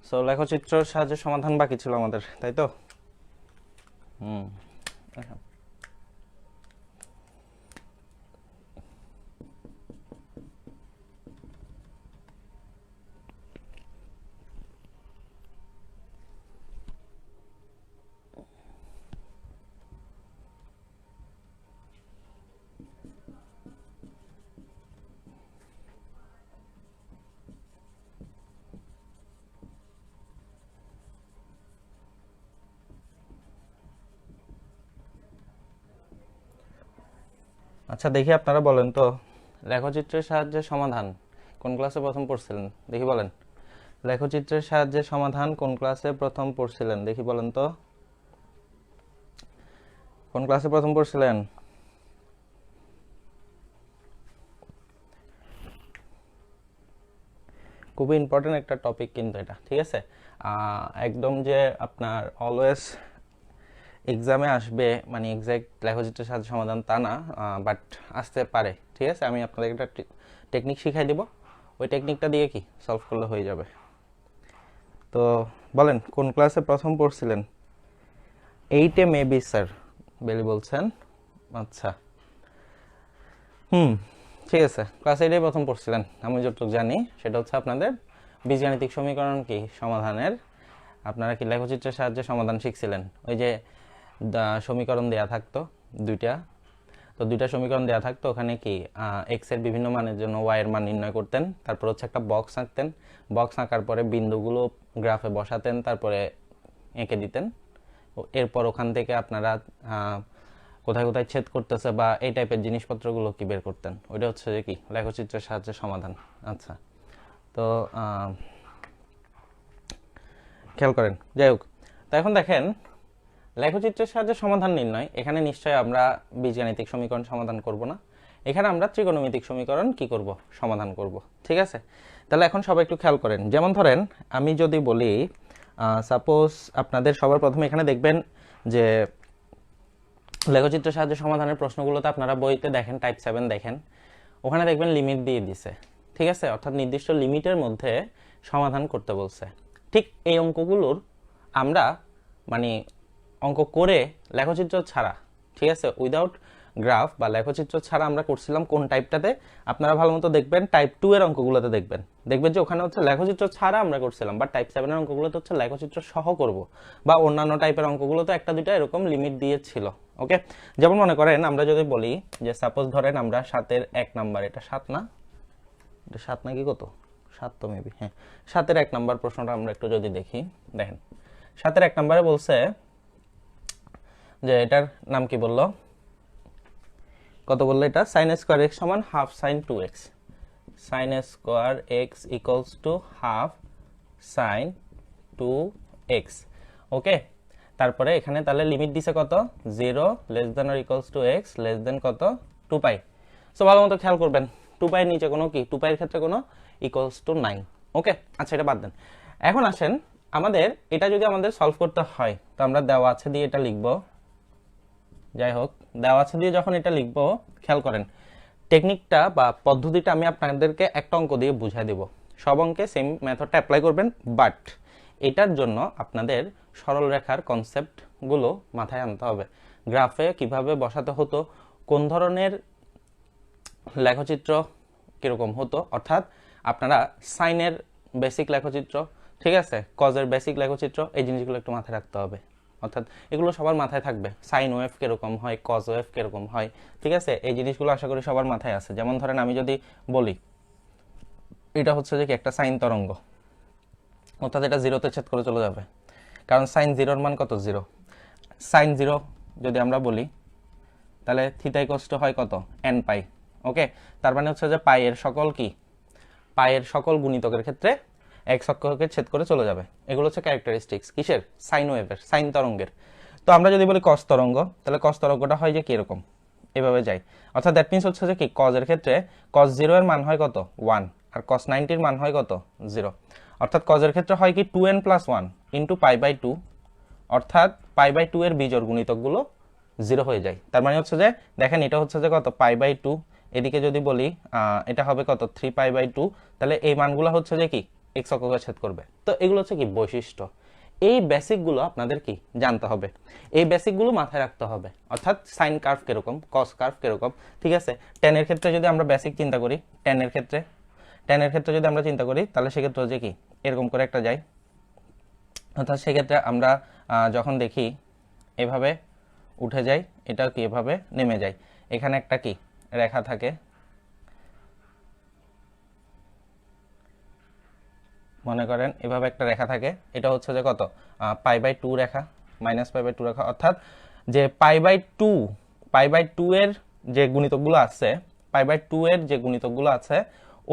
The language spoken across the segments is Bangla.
সো লেখচিত্রের সাহায্যে সমাধান বাকি ছিল আমাদের, তাই তো? আচ্ছা। আচ্ছা, দেখি আপনারা বলেন তো, লেখচিত্রের সাহায্যে সমাধান কোন ক্লাসে প্রথম পড়ছিলেন? দেখি বলেন। লেখচিত্রের সাহায্যে সমাধান কোন ক্লাসে প্রথম পড়ছিলেন? দেখি বলেন তো, কোন ক্লাসে প্রথম পড়ছিলেন? খুবই ইম্পর্টেন্ট একটা টপিক কিন্তু এটা, ঠিক আছে? একদম যে আপনার অলওয়েজ এক্সামে আসবে মানে এক্সাক্ট লেখচিত্রের সাহায্যে সমাধান তা না, বাট আসতে পারে, ঠিক আছে? আমি আপনাদের একটা টেকনিক শিখাই দিব, ওই টেকনিকটা দিয়ে কি সলভ করলে হয়ে যাবে। তো বলেন, কোন ক্লাসে প্রথম পড়ছিলেন? 8-এ মেবি স্যার বেলি বলছেন। আচ্ছা, ঠিক আছে, ক্লাস 8-এ প্রথম পড়ছিলেন। আমি যতটুকু জানি সেটা হচ্ছে আপনাদের বীজগাণিতিক সমীকরণ কি সমাধানের আপনারা কি লেখচিত্রের সাহায্যে সমাধান শিখছিলেন। ওই যে সমীকরণ দেয়া থাকতো দুইটা, তো দুইটা সমীকরণ দেয়া থাকতো, ওখানে কি এক্স এর বিভিন্ন মানের জন্য ওয়াই এর মান নির্ণয় করতেন, তারপর হচ্ছে একটা বক্স আঁকতেন, বক্স আঁকার পরে বিন্দুগুলো গ্রাফে বসাতেন, তারপরে এঁকে দিতেন। এরপর ওখান থেকে আপনারা কোথায় কোথায় ছেদ করতেছে বা এই টাইপের জিনিসপত্রগুলো কি বের করতেন, ওইটা হচ্ছে যে কি লেখচিত্রের সাহায্যে সমাধান। আচ্ছা, তো খেয়াল করেন, যাই হোক, তো এখন দেখেন লেখচিত্রের সাহায্যে সমাধান নির্ণয়, এখানে নিশ্চয়ই আমরা বীজগাণিতিক সমীকরণ সমাধান করব না, এখানে আমরা ত্রিকোণমিতিক সমীকরণ কি করব, সমাধান করব, ঠিক আছে? তাহলে এখন সবাই একটু খেয়াল করেন, যেমন ধরেন আমি যদি বলি সাপোজ আপনাদের সবার প্রথমে এখানে দেখবেন যে লেখচিত্রের সাহায্যে সমাধানের প্রশ্নগুলোতে আপনারা বইতে দেখেন, টাইপ 7 দেখেন, ওখানে দেখবেন লিমিট দিয়ে দিছে, ঠিক আছে? অর্থাৎ নির্দিষ্ট লিমিটের মধ্যে সমাধান করতে বলছে। ঠিক এই অঙ্কগুলোর আমরা মানে অঙ্ক করে লেখচিত্র ছাড়া, ঠিক আছে, উইদাউট গ্রাফ বা লেখচিত্র ছাড়া আমরা করছিলাম কোন টাইপটাতে, আপনারা ভালো মতো দেখবেন টাইপ 2 এর অঙ্কগুলোতে দেখবেন যে ওখানে হচ্ছে লেখচিত্র ছাড়া আমরা করছিলাম, বা টাইপ 7 এর অঙ্কগুলোতে হচ্ছে লেখচিত্র সহ করব, বা অন্যান্য টাইপের অঙ্কগুলোতে একটা দুইটা এরকম লিমিট দিয়েছিল। ওকে, যেমন মনে করেন আমরা যদি বলি যে সাপোজ ধরেন আমরা 7-এর 1 নাম্বার, এটা 7 না, এটা 7 নাকি কত, 7 তো মেবি, হ্যাঁ, 7-এর 1 নাম্বার প্রশ্নটা আমরা একটু যদি দেখি, দেখেন 7-এর 1 নাম্বারে বলছে যে এটার নাম কি বললো, কত বললো, এটা sin স্কয়ার x সমান half sin 2x, sin square x equals to half sin 2x। ওকে, তারপরে এখানে তাহলে লিমিট দিছে কত, 0 less than or equals to x less দেন কত, 2 পাই। সো ভালো মতো খেয়াল করবেন, 2 পাই এর নিচে কোনো কি, 2 পাই এর ক্ষেত্রে কোনো ইকুয়ালস টু 9। ওকে, আচ্ছা এটা বাদ দেন, এখন আসেন আমাদের এটা যদি আমাদের সলভ করতে হয়, তো আমরা দেওয়া আছে দিয়ে এটা লিখবো। যাই হোক, দেওয়া আছে দিয়ে যখন এটা লিখবো, খেয়াল করেন টেকনিকটা বা পদ্ধতিটা আমি আপনাদেরকে একটা অঙ্ক দিয়ে বুঝাই দেব, সব অঙ্কে সেম মেথডটা অ্যাপ্লাই করবেন, বাট এটার জন্য আপনাদের সরল রেখার কনসেপ্টগুলো মাথায় আনতে হবে। গ্রাফে কিভাবে বসাতে হতো, কোন ধরনের লেখচিত্র কিরকম হতো, অর্থাৎ আপনারা সাইনের বেসিক লেখচিত্র, ঠিক আছে, কজের বেসিক লেখচিত্র, এই জিনিসগুলো একটু মাথায় রাখতে হবে। অর্থাৎ এগুলো সবার মাথায় থাকবে, সাইন ওয়েভ কিরকম হয়, কজ ওয়েভ কিরকম হয়, ঠিক আছে, এই জিনিসগুলো আশা করি সবার মাথায় আছে। যেমন ধরেন আমি যদি বলি এটা হচ্ছে যে কি একটা সাইন তরঙ্গ, অর্থাৎ এটা জিরোতে ছেদ করে চলে যাবে, কারণ সাইন জিরোর মান কত, 0। সাইন 0 যদি আমরা বলি তাহলে থিটা ইকুয়ালস টু হয় কত, n পাই। ওকে, তার মানে হচ্ছে যে পাই এর সকল কি, পাই এর সকল গুণিতকের ক্ষেত্রে এক অক্ষকে ছেদ করে চলে যাবে। এগুলো হচ্ছে ক্যারেক্টারিস্টিক্স কিসের, সাইন ওয়েভের, সাইন তরঙ্গের। তো আমরা যদি বলি কস তরঙ্গ, তাহলে কস তরঙ্গটা হয় যে কি এরকম, এভাবে যায়। অর্থাৎ দ্যাট মিন্স হচ্ছে যে কি কজের ক্ষেত্রে কস 0 এর মান হয় কত, 1, আর কস 90 এর মান হয় কত, 0। অর্থাৎ কজের ক্ষেত্রে হয় কি 2n + 1 ইন্টু পাই বাই 2, অর্থাৎ পাই বাই 2 এর বিজোড় গুণিতকগুলো 0 হয়ে যায়। তার মানে হচ্ছে যে দেখেন এটা হচ্ছে যে কত, পাই বাই 2, এদিকে যদি বলি এটা হবে কত, 3 পাই বাই 2, তাহলে এই মানগুলো হচ্ছে যে কি এক্স অক্ষকে ছেদ করবে। তো এগুলো হচ্ছে কি বৈশিষ্ট্য, এই বেসিকগুলো আপনাদের কি জানতে হবে, এই বেসিকগুলো মাথায় রাখতে হবে। অর্থাৎ সাইন কার্ভ কিরকম, কস কার্ভ কিরকম, ঠিক আছে। টেনের ক্ষেত্রে যদি আমরা বেসিক চিন্তা করি, টেনের ক্ষেত্রে যদি আমরা চিন্তা করি, তাহলে সেক্ষেত্রে হচ্ছে কি এরকম করে একটা যায়। অর্থাৎ সেক্ষেত্রে আমরা যখন দেখি এভাবে উঠে যায়, এটা কি এভাবে নেমে যায়, এখানে একটা কি রেখা থাকে, মনে করেন এভাবে একটা রেখা থাকে, এটা হচ্ছে যে কত π/2 রেখা, -π/2 রেখা। অর্থাৎ যে π/2 এর যে গুণিতকগুলো আছে, π/2 এর যে গুণিতকগুলো আছে,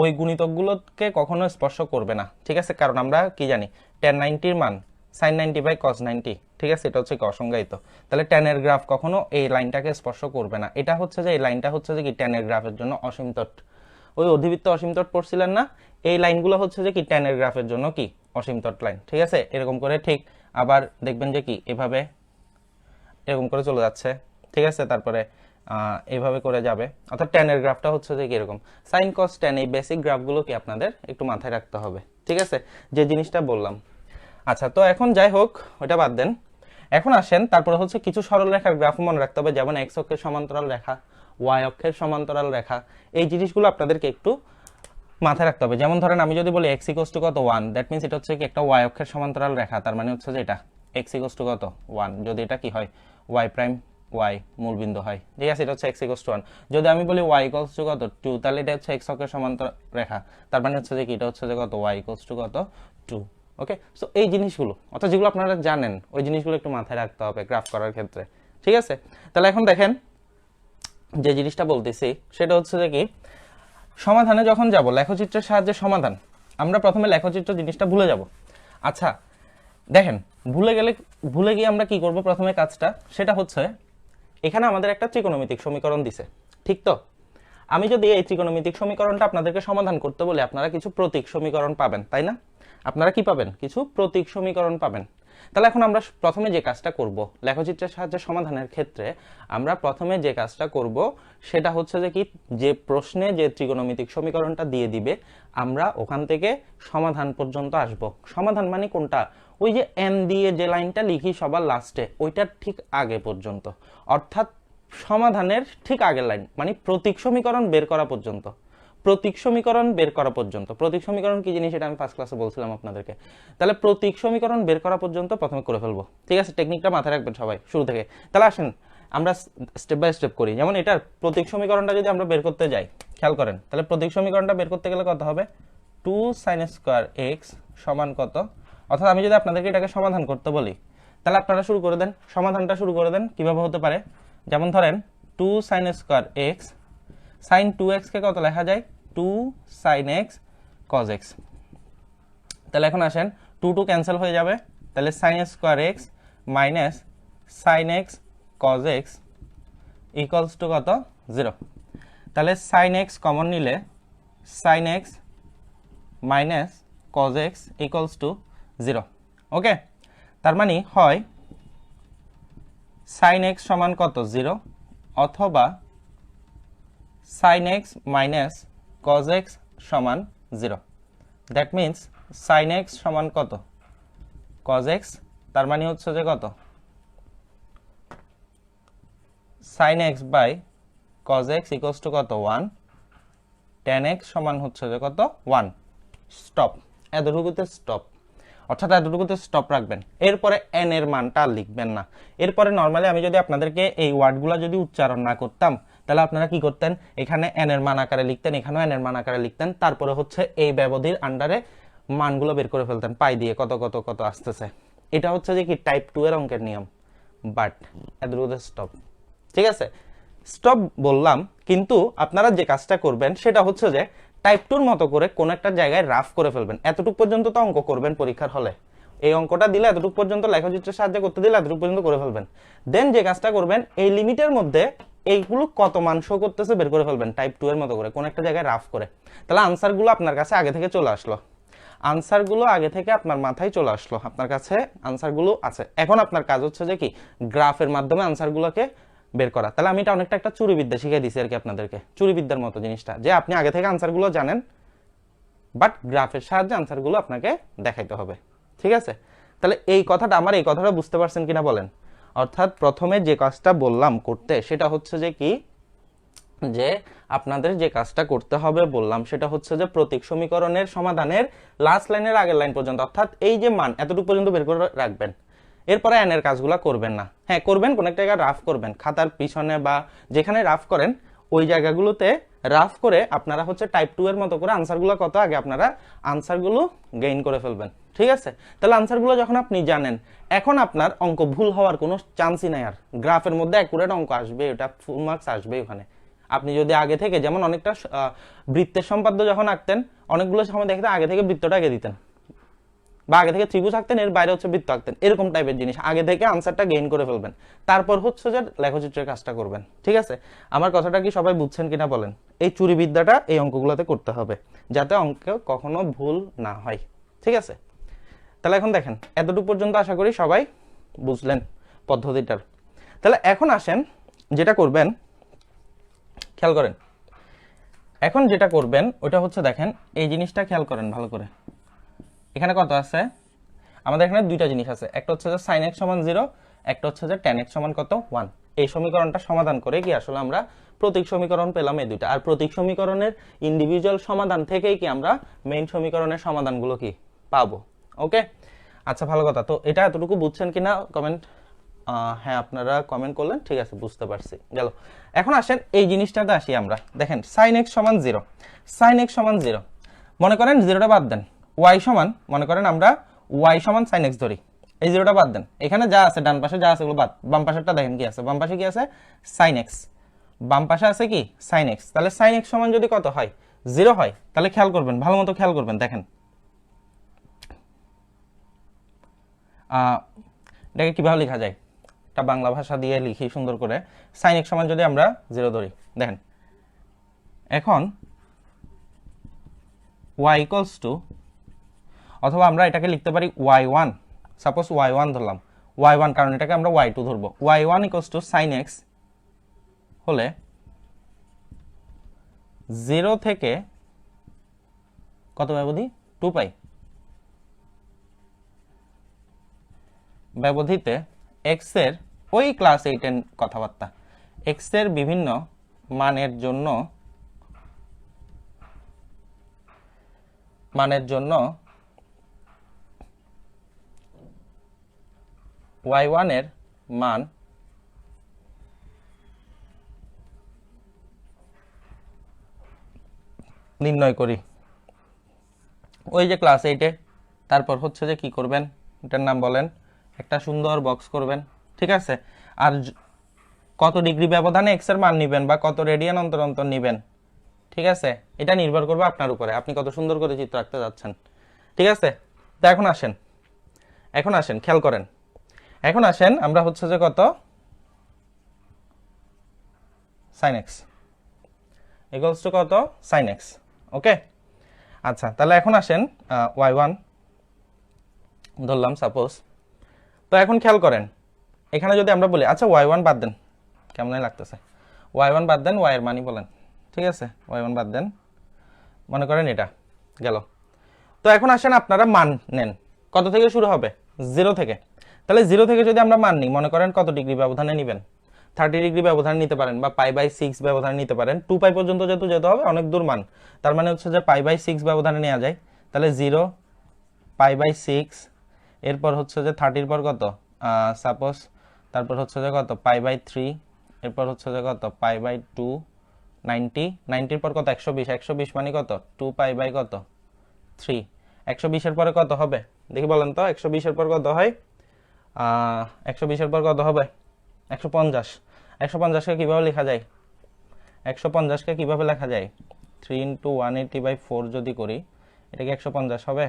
ওই গুণিতকগুলোকে কখনো স্পর্শ করবে না, ঠিক আছে। কারণ আমরা কি জানি tan 90 এর মান sin 90/cos 90, ঠিক আছে। এটা হচ্ছে কি অসংজ্ঞায়িত। তাহলে tan এর গ্রাফ কখনো এই লাইনটাকে স্পর্শ করবে না। এটা হচ্ছে যে এই লাইনটা হচ্ছে যে কি tan এর গ্রাফের জন্য অসীমতট, ওই অধিবৃত্ত অসীমতট পড়ছিলেন না, এই লাইনগুলো হচ্ছে যে কি tan এর গ্রাফের জন্য কি অসীমতট লাইন, ঠিক আছে। এরকম করে ঠিক আবার দেখবেন যে কি এভাবে এরকম করে চলে যাচ্ছে, ঠিক আছে। তারপরে এইভাবে করে যাবে, অর্থাৎ tan এর গ্রাফটা হচ্ছে যে কি এরকম। sin cos tan এই বেসিক গ্রাফগুলো কি আপনাদের একটু মাথায় রাখতে হবে, ঠিক আছে, যে জিনিসটা বললাম। আচ্ছা, তো এখন যাই হোক ওটা বাদ দেন, এখন আসেন তারপরে হচ্ছে কিছু সরল রেখার গ্রাফ মনে রাখতে হবে, যেমন এক্স অক্ষের সমান্তরাল রেখা, ওয়াই অক্ষের সমান্তরাল রেখা, এই জিনিসগুলো আপনাদেরকে একটু মাথায় রাখতে হবে। যেমন ধরেন আমি যদি বলি x = কত 1, দ্যাট মিন্স এটা হচ্ছে কি একটা ওয়াই অক্ষের সমান্তরাল রেখা, তার মানে হচ্ছে যে এটা x = কত 1, যদি এটা কি হয় y প্রাইম y মূলবিন্দু হয়, ঠিক আছে। এটা হচ্ছে x = 1। যদি আমি বলি y = কত 2, তাহলে এটা হচ্ছে x অক্ষের সমান্তরাল রেখা, তার মানে হচ্ছে যে কি এটা হচ্ছে যে কত y = কত 2। ওকে, সো এই জিনিসগুলো অর্থাৎ যেগুলো আপনারা জানেন ওই জিনিসগুলো একটু মাথায় রাখতে হবে গ্রাফ করার ক্ষেত্রে, ঠিক আছে। তাহলে এখন দেখেন যে জিনিসটা বলতেছি সেটা হচ্ছে যে কি সমাধানে যখন যাব, লেখচিত্রের সাহায্যে সমাধান, আমরা প্রথমে লেখচিত্র জিনিসটা ভুলে যাব। আচ্ছা দেখেন, ভুলে গিয়ে আমরা কি করব প্রথমে কাজটা, সেটা হচ্ছে এখানে আমাদের একটা ত্রিকোণমিতিক সমীকরণ দিছে, ঠিক তো। আমি যদি এই ত্রিকোণমিতিক সমীকরণটা আপনাদেরকে সমাধান করতে বলি, আপনারা কিছু প্রতীক সমীকরণ পাবেন, তাই না? আপনারা কি পাবেন? কিছু প্রতীক সমীকরণ পাবেন। তাহলে এখন আমরা প্রথমে যে কাজটা করব লেখচিত্রের সাহায্যে সমাধানের ক্ষেত্রে, আমরা প্রথমে যে কাজটা করব সেটা হচ্ছে যে কি যে প্রশ্নে যে ত্রিকোণমিতিক সমীকরণটা দিয়ে দিবে, আমরা ওখান থেকে সমাধান পর্যন্ত আসব। সমাধান মানে কোনটা? ওই যে n দিয়ে যে লাইনটা লিখি সবার লাস্টে, ওইটার ঠিক আগে পর্যন্ত, অর্থাৎ সমাধানের ঠিক আগের লাইন, মানে প্রতীক সমীকরণ বের করা পর্যন্ত। প্রতীক সমীকরণ বের করা পর্যন্ত, প্রতীক সমীকরণ কি জিনিস এটা আমি ফার্স্ট ক্লাসে বলছিলাম আপনাদেরকে। তাহলে প্রতীক সমীকরণ বের করা পর্যন্ত প্রথমে করে ফেলবো, ঠিক আছে। টেকনিকটা মাথায় রাখবেন সবাই শুরু থেকে। তাহলে আসেন আমরা স্টেপ বাই স্টেপ করি। যেমন এটার প্রতীক সমীকরণটা যদি আমরা বের করতে যাই, খেয়াল করেন, তাহলে প্রতীক সমীকরণটা বের করতে গেলে কত হবে? 2 sin square x সমান কত? অর্থাৎ আমি যদি আপনাদেরকে এটাকে সমাধান করতে বলি, তাহলে আপনারা শুরু করে দেন, সমাধানটা শুরু করে দেন। কিভাবে হতে পারে? যেমন ধরেন 2 sin square x, sin 2x কে কত লেখা যায়? 2 sin x cos x। তাহলে এখন আসেন 2 2 ক্যান্সেল হয়ে যাবে, তাহলে sin square x minus sin x cos x equals to কত? 0। তাহলে sin x কমন নিলে sin x minus cos x equals to 0। ওকে, তার মানে হয় sin x সমান কত? 0, অথবা sin x minus cos x সমান 0। দ্যাট মিন্স sin x সমান কত? cos x, তার মানে হচ্ছে যে কত? sin x by cos x equals to কত? 1। tan x সমান হচ্ছে যে কত? 1। স্টপ, এতটুকুতে স্টপ, অর্থাৎ এতটুকুতে স্টপ রাখবেন। এরপরে n এর মানটা আর লিখবেন না। এরপরে নর্মালি আমি যদি আপনাদেরকে এই ওয়ার্ডগুলো যদি উচ্চারণ না করতাম, তাহলে আপনারা কি করতেন? এখানে n এর মান আকারে লিখতেন, এখানেও n এর মান আকারে লিখতেন, তারপরে হচ্ছে এই ব্যবধির আন্ডারে মানগুলো বের করে ফেলতেন পাই দিয়ে কত কত কত আসতেছে। এটা হচ্ছে যে কি টাইপ 2 এর অঙ্কের নিয়ম। বাট এতটুকুতে স্টপ, ঠিক আছে। স্টপ বললাম, কিন্তু আপনারা যে কাজটা করবেন সেটা হচ্ছে যে টাইপ 2 এর মতো করে কোন একটা জায়গায় রাফ করে ফেলবেন। এতটুকু পর্যন্ত তো অঙ্ক করবেন পরীক্ষার হলে, এই অঙ্কটা দিলে এতটুকু পর্যন্ত, লেখচিত্রের সাহায্যে করতে দিলে এতটুকু পর্যন্ত করে ফেলবেন। দেন যে কাজটা করবেন, এই লিমিটের মধ্যে এইগুলো কত মান শো করতেছে বের করে ফেলবেন টাইপ 2 এর মতো করে কোন একটা জায়গায় রাফ করে। তাহলে আনসারগুলো আপনার কাছে আগে থেকে চলে আসলো, আনসারগুলো আগে থেকে আপনার মাথায় চলে আসলো, আপনার কাছে আনসারগুলো আছে। এখন আপনার কাজ হচ্ছে যে কি গ্রাফের মাধ্যমে আনসারগুলোকে বের করা। তাহলে আমি এটা অনেকটা একটা চুরিবিদ্যা শিখিয়ে দিছি আর কি আপনাদেরকে, চুরিবিদ্যার মতো জিনিসটা, যে আপনি আগে থেকে আনসারগুলো জানেন, বাট গ্রাফের সাহায্যে আনসারগুলো আপনাকে দেখাইতে হবে। ঠিক আছে, তাহলে এই কথাটা বুঝতে পারছেন কিনা বলেন। অর্থাৎ প্রথমে যে কাজটা বললাম করতে, সেটা হচ্ছে যে কি, যে আপনাদের যে কাজটা করতে হবে বললাম সেটা হচ্ছে যে প্রতীক সমীকরণের সমাধানের লাস্ট লাইনের আগের লাইন পর্যন্ত, অর্থাৎ এই যে মান এতটুকু পর্যন্ত বের করে রাখবেন। এরপরে এন এর কাজগুলো করবেন না। হ্যাঁ করবেন, কোন একটা জায়গায় রাফ করবেন, খাতার পিছনে বা যেখানে রাফ করেন ওই জায়গাগুলোতে রাফ করে আপনারা হচ্ছে টাইপ 2 এর মতো করে আনসারগুলো কত আগে আপনারা আনসারগুলো গেইন করে ফেলবেন। ঠিক আছে, তাহলে আনসারগুলো যখন আপনি জানেন, এখন আপনার অঙ্ক ভুল হওয়ার কোনো চান্সই নাই। আর গ্রাফের মধ্যে অ্যাকুরেট অঙ্ক আসবে, এটা ফুল মার্কস আসবে ওখানে। আপনি যদি আগে থেকে, যেমন অনেকটা বৃত্তের সম্পাদ্য যখন আঁকতেন, অনেকগুলো সময় দেখতেন আগে থেকে বৃত্তটা আগে দিতেন, বা আগে থেকে ত্রিভুজ আঁকতেন, এর বাইরে হচ্ছে বৃত্ত আঁকতেন, এরকম টাইপের জিনিস আগে থেকে আনসারটা গেইন করে ফেলবেন, তারপর হচ্ছে যে লেখচিত্রের কাজটা করবেন। ঠিক আছে, আমার কথাটা কি সবাই বুঝছেন কিনা বলেন। এই চুরি বিদ্যাটা এই অঙ্কগুলোতে করতে হবে, যাতে অঙ্কে কখনো ভুল না হয়। ঠিক আছে, তাহলে এখন দেখেন এতটুকু পর্যন্ত আশা করি সবাই বুঝলেন পদ্ধতিটার। তাহলে এখন আসেন যেটা করবেন, খেয়াল করেন, এখন যেটা করবেন ওটা হচ্ছে দেখেন এই জিনিসটা খেয়াল করেন ভালো করে। এখানে কত আছে, আমাদের এখানে দুইটা জিনিস আছে, একটা হচ্ছে যে sin x সমান 0, একটা হচ্ছে যে tan x সমান কত 1। এই সমীকরণটা সমাধান করে কি আসলে আমরা প্রতীক সমীকরণ পেলাম এই দুইটা। আর প্রতীক সমীকরণের ইন্ডিভিজুয়াল সমাধান থেকেই কি আমরা মেইন সমীকরণের সমাধানগুলো কি পাবো। ওকে, আচ্ছা ভালো কথা। তো এটা এতটুকু বুঝছেন কিনা কমেন্ট, হ্যাঁ আপনারা কমেন্ট করলেন, ঠিক আছে বুঝতে পারছি গেল। এখন আসেন এই জিনিসটাতে আসি আমরা। দেখেন sin x সমান 0, sin x সমান 0, মনে করেন 0টা বাদ দেন, y সমান, মনে করেন আমরা y সমান sin x ধরি, এই 0টা বাদ দেন, এখানে যা আছে ডান পাশে যা আছে ওগুলো বাদ, বাম পাশেরটা দেখেন কি আছে, বাম পাশে কি আছে sin x, বাম পাশে আছে কি sin x। তাহলে sin x সমান যদি কত হয় 0 হয়, তাহলে খেয়াল করবেন, ভালো মতো খেয়াল করবেন, দেখেন এটাকে কিভাবে লেখা যায়, এটা বাংলা ভাষা দিয়ে লিখি সুন্দর করে। sin x সমান যদি আমরা 0 ধরি, দেখেন এখন y ইকুয়ালস টু, অথবা আমরা এটাকে লিখতে পারি y1, সাপোজ y1 ধরলাম, y1 কারণ এটাকে আমরা y2 ধরবো, y1 equals to sin x হলে 0 থেকে কত ব্যবধি 2 পাই, ব্যবধিতে x এর ওই ক্লাস 8 এর কথাবার্তা, x এর বিভিন্ন মানের জন্য y1 এর মান নির্ণয় করি। ওই যে ক্লাস 8-এ, তারপর হচ্ছে যে কি করবেন, এটার নাম বলেন, একটা সুন্দর বক্স করবেন। ঠিক আছে, আর কত ডিগ্রি ব্যবধানে x এর মান নেবেন বা কত রেডিয়ান অন্তর অন্তর নেবেন, ঠিক আছে, এটা নির্ভর করবে আপনার উপরে, আপনি কত সুন্দর করে চিত্র আঁকতে যাচ্ছেন। ঠিক আছে, তো এখন আসেন খেয়াল করেন, এখন আসেন আমরা হচ্ছে যে কত sin x ইকুয়ালস টু কত sin x। ওকে, আচ্ছা তাহলে এখন আসেন y1 ধরলাম সাপোজ। তো এখন খেয়াল করেন, এখানে যদি আমরা বলি আচ্ছা y1 বাদ দেন, কেমন লাগতেছে, y1 বাদ দেন, y এর মানই বলেন। ঠিক আছে, y1 বাদ দেন, মনে করেন এটা গেল। তো এখন আসেন আপনারা মান নেন, কত থেকে শুরু হবে 0 থেকে। তাহলে 0 থেকে যদি আমরা মান নিই, মনে করেন কত ডিগ্রি ব্যবধানে নেবেন, 30 ডিগ্রি ব্যবধানে নিতে পারেন বা π/6 ব্যবধানে নিতে পারেন, 2π পর্যন্ত যেহেতু যেতে হবে অনেক দূর মান, তার মানে হচ্ছে যে π/6 ব্যবধানে নেওয়া যায়। তাহলে 0 π/6, এরপর হচ্ছে যে 30 পর কত সাপোজ, তারপর হচ্ছে যে কত π/3, এরপর হচ্ছে যে কত π/2, 90 পর কত 120 মানে কত 2π কত 3, 120 এর পরে কত হবে দেখি বলেন তো, 120 এর পর কত হয়, 120 এর পর কত হবে 150। 150 কে কিভাবে লেখা যায়, 150 কে কিভাবে লেখা যায়, 3 × 180/4 যদি করি, এটা কি 150 হবে,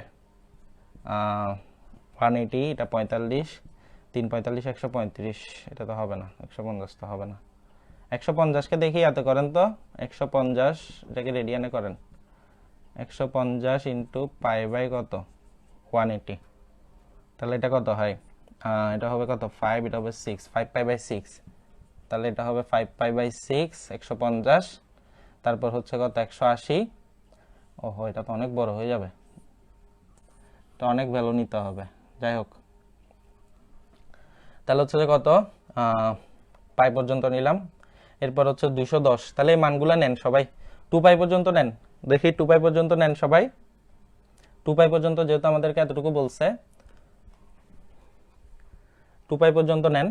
180 এটা 45, 3 45 135, এটা তো হবে না, 150 তো হবে না। 150 কে দেখি এত করেন তো, 150 এটাকে রেডিয়ানে করেন, 150 ইন্টু π/, কত 180, তাহলে এটা কত হয়, এটা হবে কত 5, এটা হবে 6, 5π/6, তাহলে এটা হবে 5π/6 150, তারপর হচ্ছে কত 180, ও ওহো, এটা তো অনেক বড় হয়ে যাবে, এটা অনেক ভ্যালু নিতে হবে। যাই হোক, তাহলে হচ্ছে যে কত, পাই পর্যন্ত নিলাম, এরপর হচ্ছে 210। তাহলে এই মানগুলো নেন সবাই, 2 পাই পর্যন্ত নেন, দেখি 2 পাই পর্যন্ত নেন সবাই। 2 পাই পর্যন্ত যেহেতু আমাদেরকে এতটুকু বলছে, 2 পাই পর্যন্ত নেন।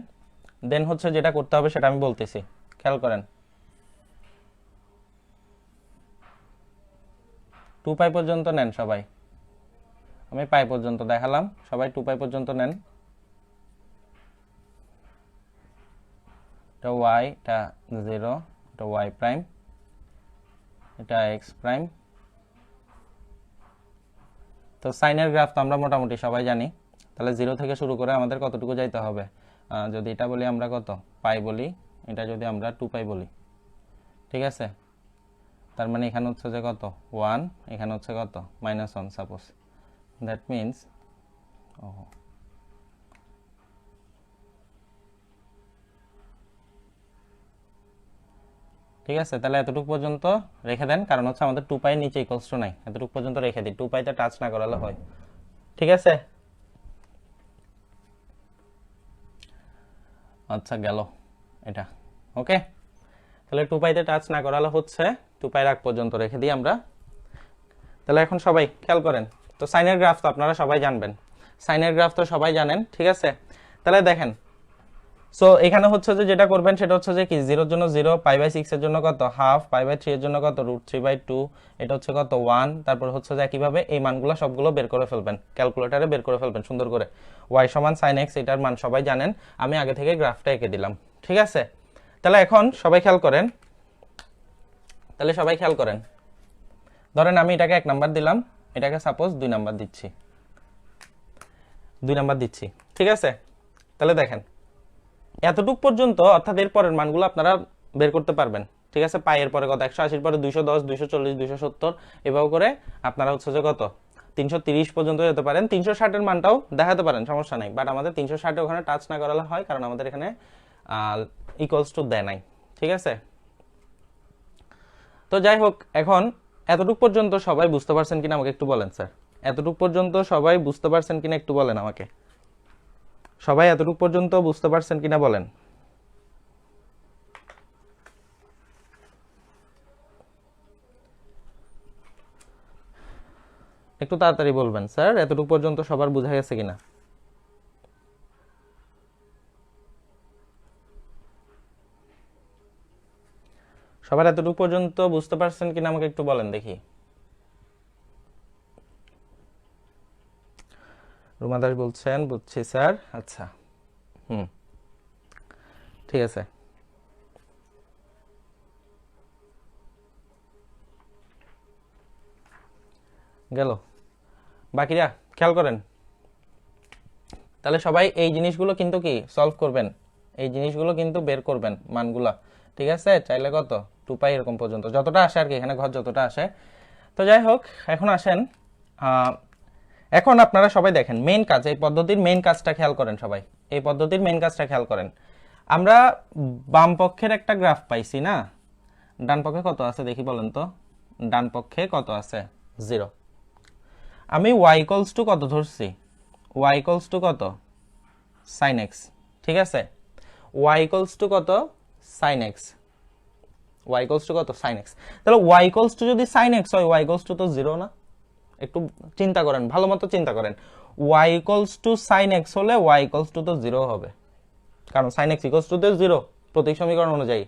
দেন হচ্ছে যেটা করতে হবে সেটা আমি বলতেছি, খেয়াল করেন। 2 পাই পর্যন্ত নেন সবাই, আমি পাই পর্যন্ত দেখালাম, সবাই 2 পাই পর্যন্ত নেন। এটা y, এটা 0, এটা y প্রাইম, এটা x প্রাইম। তো সাইনের গ্রাফ তো আমরা মোটামুটি সবাই জানি। তাহলে 0 থেকে শুরু করে আমাদের কতটুকু যাইতে হবে, যদি এটা বলি আমরা কত পাই বলি, এটা যদি আমরা 2 পাই বলি, ঠিক আছে, তার মানে এখানে হচ্ছে যে কত 1, এখানে হচ্ছে কত -1 সাপোজ, দ্যাট মিন্স ঠিক আছে। তাহলে এতটুকু পর্যন্ত রেখে দেন, কারণ হচ্ছে আমাদের 2 পাই নিচে ইকুয়ালস টু নাই, এতটুকু পর্যন্ত রেখে দিই, 2 পাইতে টাচ না করালে হয়, ঠিক আছে। আচ্ছা, গেল এটা, ওকে। তাহলে 2 পাইতে টাচ না করালে হচ্ছে 2 পাই আগ পর্যন্ত রেখে দিই আমরা। তাহলে এখন সবাই খেয়াল করেন, তো সাইনের গ্রাফ তো আপনারা সবাই জানবেন, সাইনের গ্রাফ তো সবাই জানেন, ঠিক আছে। তাহলে দেখেন, সো এখানে হচ্ছে যে যেটা করবেন সেটা হচ্ছে যে কি, 0 এর জন্য 0, π/6 এর জন্য কত হাফ, π/3 এর জন্য কত √3/2, এটা হচ্ছে কত 1। তারপর হচ্ছে যে কিভাবে এই মানগুলো সবগুলো বের করে ফেলবেন, ক্যালকুলেটরে বের করে ফেলবেন সুন্দর করে। y সমান sin x, এটার মান সবাই জানেন, আমি আগে থেকে গ্রাফটা এঁকে দিলাম, ঠিক আছে। তাহলে এখন সবাই খেয়াল করেন, তাহলে সবাই খেয়াল করেন, ধরেন আমি এটাকে 1 নাম্বার দিলাম, এটাকে সাপোজ 2 নাম্বার দিচ্ছি, 2 নাম্বার দিচ্ছি, ঠিক আছে। তাহলে দেখেন এতটুক পর্যন্ত, অর্থাৎ এর পরের মানগুলো আপনারা বের করতে পারবেন, ঠিক আছে। পাইয়ের পরে কত 180, পরে 210, 240, 270, এভাবে করে আপনারা হচ্ছে যে কত 330 পর্যন্ত যেতে পারেন। 360 এর মানটাও দেখাতে পারেন, সমস্যা নাই, বাট আমাদের 360 ওখানে টাচ না করালে হয়, কারণ আমাদের এখানে ইকুয়ালস টু দেয় নাই, ঠিক আছে। তো যাই হোক, এখন এতটুক পর্যন্ত সবাই বুঝতে পারছেন কিনা আমাকে একটু বলেন স্যার, এতটুক পর্যন্ত সবাই বুঝতে পারছেন কিনা একটু বলেন আমাকে, সবাই এতটুকু পর্যন্ত বুঝতে পারছেন কিনা বলেন। একটু তাড়াতাড়ি বলবেন স্যার, এতটুকু পর্যন্ত সবার বোঝা গেছে কিনা। সবার এতটুকু পর্যন্ত বুঝতে পারছেন কিনা আমাকে একটু বলেন দেখি। রুমা দাস বলছেন বুঝছি স্যার, আচ্ছা, ঠিক আছে। গেল, বাকিরা খেয়াল করেন, তাহলে সবাই এই জিনিসগুলো কিন্তু কি সলভ করবেন, এই জিনিসগুলো কিন্তু বের করবেন মানগুলা, ঠিক আছে। চাইলে কত 2 পাই এরকম পর্যন্ত যতটা আসে আর কি, এখানে ঘর যতটা আসে। তো যাই হোক, এখন আসেন, এখন আপনারা সবাই দেখেন মেইন কাজ, এই পদ্ধতির মেইন কাজটা খেয়াল করেন সবাই, এই পদ্ধতির মেইন কাজটা খেয়াল করেন। আমরা বাম পক্ষের একটা গ্রাফ পাইছি না, ডান পক্ষে কত আছে দেখি বলেন তো, ডান পক্ষে কত আছে 0। আমি y ইকুয়ালস টু কত ধরছি, y ইকুয়ালস টু কত sin x, ঠিক আছে। y ইকুয়ালস টু কত sin x, y equals to কত sin x। তাহলে y ইকুয়ালস টু যদি sin x হয়, y ইকুয়ালস টু তো 0 না, একটু চিন্তা করেন, ভালো মতো চিন্তা করেন, y equals to sin x হলে y ইকুয়ালস টু তো 0 হবে, কারণ sin x ইকুয়ালস টু তো 0 প্রতীক সমীকরণ অনুযায়ী।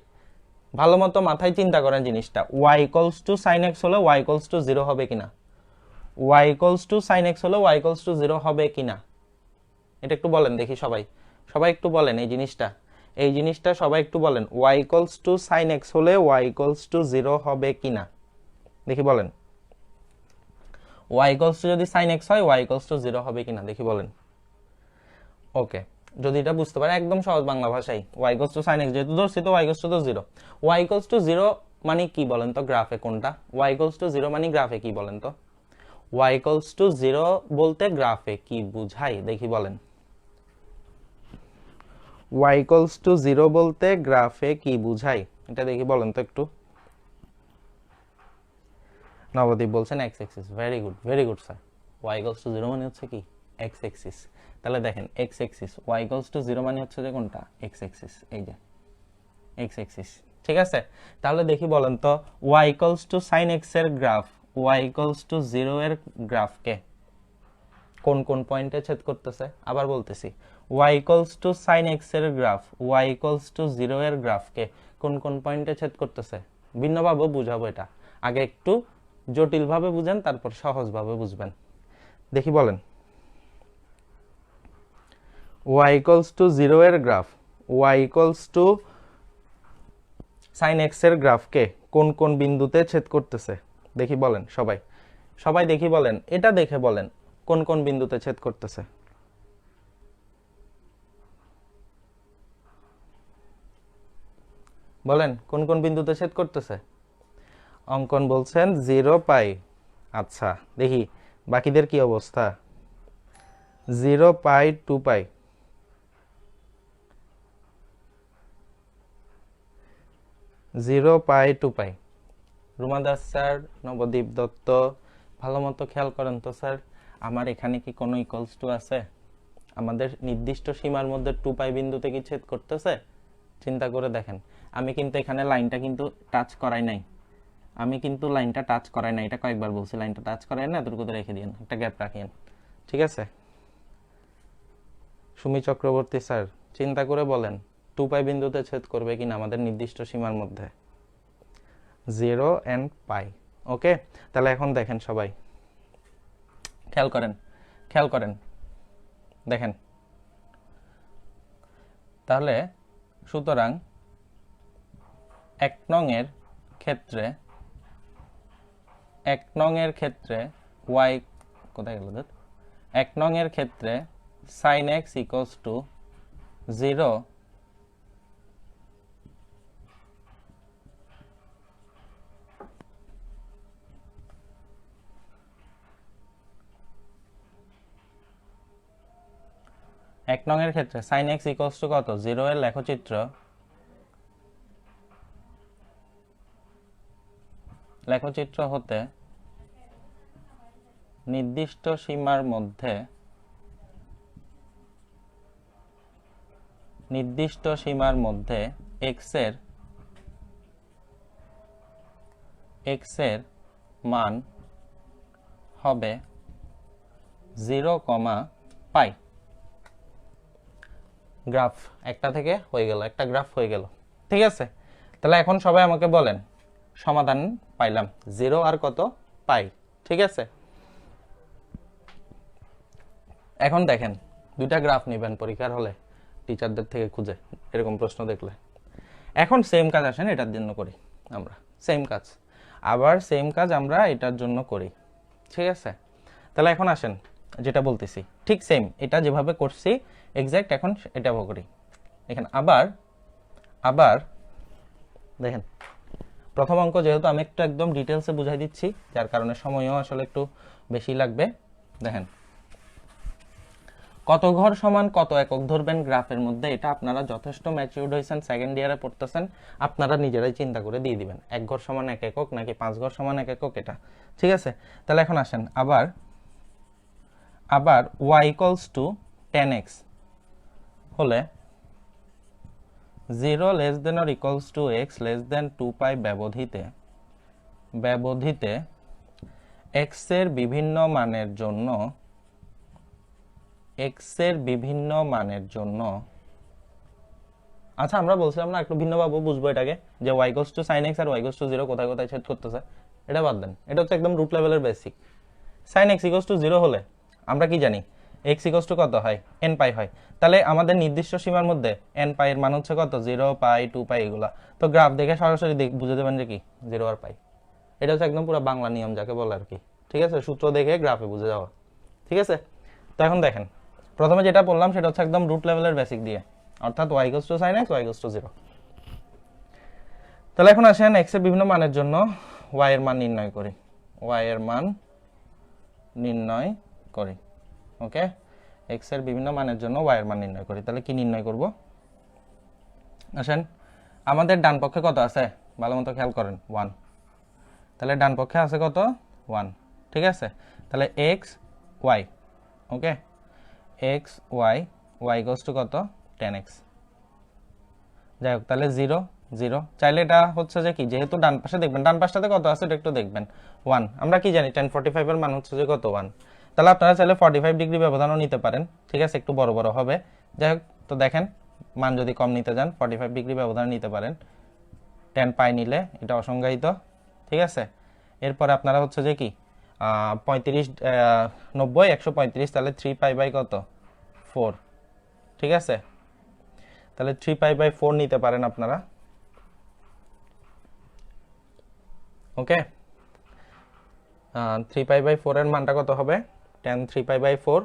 ভালো মতো মাথায় চিন্তা করেন জিনিসটা, y equals to sin x হলে y ইকুয়ালস টু 0 হবে কিনা, y equals to sin x হলে y ইকুয়ালস টু 0 হবে কিনা, এটা একটু বলেন দেখি সবাই, সবাই একটু বলেন এই জিনিসটা, এই জিনিসটা সবাই একটু বলেন, y equals to sin x হলে y ইকুয়ালস টু 0 হবে কিনা দেখি বলেন, y ইকুয়ালস টু যদি sin x হয় y ইকুয়ালস টু 0 হবে কিনা দেখি বলেন। ওকে, যদি এটা বুঝতে পারেন একদম সহজ বাংলা ভাষায়, y equals to sin x যেহেতু ধরছি তো y ইকুয়ালস টু তো 0, y ইকুয়ালস টু 0 মানে কি বলেন তো গ্রাফে কোনটা, y ইকুয়ালস টু 0 মানে গ্রাফে কি বলেন তো, y ইকুয়ালস টু 0 বলতে গ্রাফে কি বুঝাই দেখি বলেন, y ইকুয়ালস টু 0 বলতে গ্রাফে কি বুঝাই এটা দেখি বলেন তো একটু। নবদ্বীপ বলছেন x axis, very good sir. Y equals to 0 মানে হচ্ছে কি এক্স এক্সিস। তাহলে দেখেন x axis, y equals to 0 মানে হচ্ছে যে কোনটা এক্স এক্সিস, এই যে এক্স এক্সিস, ঠিক আছে। তাহলে দেখি বলেন তো y equals to sine x এর গ্রাফ, ওয়াই ইকুয়ালস টু 0 এর গ্রাফকে কোন কোন পয়েন্টে ছেদ করতেছে? আবার বলতেছি, y equals to sin x এর গ্রাফ, y ইকুয়ালস টু 0 এর গ্রাফকে কোন কোন পয়েন্টে ছেদ করতেছে? ভিন্নভাবে বুঝাবো এটা, আগে একটু জটিলভাবে বুঝেন, তারপর সহজভাবে বুঝবেন। দেখি বলেন, y ইকুয়ালস টু 0 এর graph, y equals to sin x এর গ্রাফকে কোন কোন বিন্দুতে ছেদ করতেছে? দেখি বলেন সবাই, সবাই দেখি বলেন, এটা দেখে বলেন কোন কোন বিন্দুতে ছেদ করতেছে? বলেন কোন কোন বিন্দুতে ছেদ করতেছে? অঙ্কন বলছেন 0 পাই। আচ্ছা দেখি বাকিদের কি অবস্থা? 0 পাই, 2 পাই, 0 পাই, 2 পাই। রুমা দাস স্যার, নবদ্বীপ দত্ত, ভালো মতো খেয়াল করেন তো স্যার, আমার এখানে কি কোনো ইকুয়ালস টু আছে? আমাদের নির্দিষ্ট সীমার মধ্যে 2 পাই বিন্দুতে কি ছেদ করতেছে? চিন্তা করে দেখেন, আমি কিন্তু এখানে লাইনটা কিন্তু টাচ করাই নাই, আমি কিন্তু লাইনটা টাচ করাই নাই, এটা কয়েকবার বলছি, লাইনটা টাচ করাই না, এতটুকু রেখে দিন, একটা গ্যাপ রাখিয়েন, ঠিক আছে। সুমি চক্রবর্তী স্যার, চিন্তা করে বলেন 2 পাই বিন্দুতে ছেদ করবে কিনা আমাদের নির্দিষ্ট সীমার মধ্যে? 0 and পাই। ওকে, তাহলে এখন দেখেন সবাই খেয়াল করেন, খেয়াল করেন, দেখেন তাহলে সুতরাং 1 নং এর ক্ষেত্রে, 1 নং এর ক্ষেত্রে y কোথায় গেল? 1 নং এর ক্ষেত্রে sin x ইকুয়ালস টু 0 1 নং এর ক্ষেত্রে sin x ইকুয়ালস টু কত? 0 এর লেখচিত্র, লেখচিত্র হতে নির্দিষ্ট সীমার মধ্যে, নির্দিষ্ট সীমার মধ্যে x এর মান হবে 0, পাই। গ্রাফ একটা থেকে হয়ে গেল, একটা গ্রাফ হয়ে গেল, ঠিক আছে। তাহলে এখন সবাই আমাকে বলেন সমাধান পাইলাম 0 আর কত? পাই, ঠিক আছে। এখন দেখেন দুইটা গ্রাফ নেবেন পরীক্ষার হলে টিচারদের থেকে খুঁজে, এরকম প্রশ্ন দেখলে। এখন সেম কাজ আসেন এটার জন্য করি আমরা, সেম কাজ, আবার সেম কাজ আমরা এটার জন্য করি, ঠিক আছে। তাহলে এখন আসেন যেটা বলতেছি ঠিক সেম, এটা যেভাবে করছি এক্সাক্ট এখন এটাও করি। এখানে আবার দেখেন প্রথম অঙ্ক যেহেতু আমি একটু একদম ডিটেলসে বুঝাই দিচ্ছি, যার কারণে সময়ও আসলে একটু বেশি লাগবে। দেখেন কত ঘর সমান কত একক ধরবেন গ্রাফের মধ্যে, এটা আপনারা যথেষ্ট ম্যাচিউরড হয়েছেন, সেকেন্ড ইয়ারে পড়তেছেন, আপনারা নিজেরাই চিন্তা করে দিয়ে দিবেন 1 ঘর সমান 1 একক নাকি 5 ঘর সমান 1 একক, এটা ঠিক আছে। তাহলে এখন আসেন আবার y ইকুয়ালস টু 10x হলে 0 less than or equals to x less than 2 pi ব্যবধিতে x এর বিভিন্ন মানের জন্য, x এর বিভিন্ন মানের জন্য, আচ্ছা আমরা বলছিলাম না একটু ভিন্নভাবে বুঝবো এটাকে, যে y equals to sin x আর y ইকুয়ালস টু 0 কোথায় কোথায় ছেদ করতেছে, এটা বাদ দেন, এটা হচ্ছে একদম রুট লেভেলের basic. sin x equals to 0 হলে আমরা কি জানি x ইকুয়ালস টু কত হয়? n পাই হয়। তাহলে আমাদের নির্দিষ্ট সীমার মধ্যে n পাই এর মান হচ্ছে কত? 0 পাই, 2 পাই, এগুলা তো গ্রাফ দেখে সরাসরি বুঝে দেবেন যে কি 0 আর পাই। এটা হচ্ছে একদম পুরো বাংলা নিয়ম যাকে বলে আর কি, ঠিক আছে, সূত্র দেখে গ্রাফে বুঝে যাওয়া, ঠিক আছে। তো এখন দেখেন প্রথমে যেটা বললাম সেটা হচ্ছে একদম রুট লেভেলের বেসিক দিয়ে, অর্থাৎ y equals to sin x, y equals to 0। তাহলে এখন আসেন x এর বিভিন্ন মানের জন্য y এর মান নির্ণয় করি, y এর মান নির্ণয় করি, ওকে। x এর বিভিন্ন মানের জন্য y এর মান নির্ণয় করি, তাহলে কি নির্ণয় করব? আসেন আমাদের ডান পক্ষে কত আছে ভালো মতো খেয়াল করেন, 1। তাহলে ডান পক্ষে আছে কত? 1, ঠিক আছে? তাহলে x y, okay, x y, y equals to কত 10x। যাই হোক, তাহলে 0 0, চাইলে এটা হচ্ছে যে কি, যেহেতু ডান পাশে দেখবেন, ডান পাশটাতে কত আছে এটা একটু দেখবেন 1, আমরা কি জানি tan 45 এর মান হচ্ছে যে কত 1, তাহলে আপনারা চাইলে 45 ডিগ্রি ব্যবধানও নিতে পারেন, ঠিক আছে, একটু বড় বড় হবে। যাই হোক, তো দেখেন মান যদি কম নিতে যান 45 ডিগ্রি ব্যবধান নিতে পারেন, tan পাই নিলে এটা অসংজ্ঞায়িত, ঠিক আছে। এরপরে আপনারা হচ্ছে যে কি 35 90 135, তাহলে 3 পাই বাই কত 4, ঠিক আছে, তাহলে 3 পাই বাই 4 নিতে পারেন আপনারা, ওকে। 3 পাই বাই 4 এর মানটা কত হবে, tan 3 pi by 4,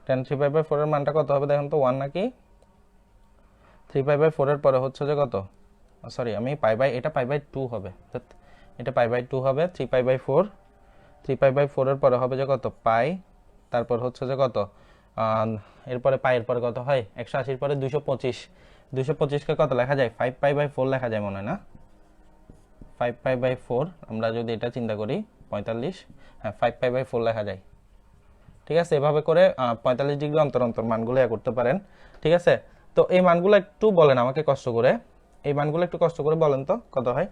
tan 3 pi by 4 এর মানটা কত হবে দেখেন তো, 1 নাকি 3 পাই বাই 4 এর পরে হচ্ছে যে কত, সরি আমি পাই বাই, এটা পাই বাই 2 হবে, এটা পাই বাই 2 হবে, 3 পাই বাই 4, 3 পাই বাই 4 এর পরে হবে যে কত পাই, তারপর হচ্ছে যে কত এরপরে পাই এর পরে কত হয় 180 এর পরে 225, 225 কে কত লেখা যায় 5 পাই বাই 4 লেখা যায় মনে হয় না, 5 পাই বাই 4, আমরা যদি এটা চিন্তা করি 45, হ্যাঁ 5 পাই বাই 4 লেখা যায়, ঠিক আছে। এভাবে করে 45 ডিগ্রি অন্তর অন্তর মানগুলো করতে পারেন, ঠিক আছে। তো এই মানগুলো একটু বলেন আমাকে কষ্ট করে, এই মানগুলো একটু কষ্ট করে বলেন তো কত হয়,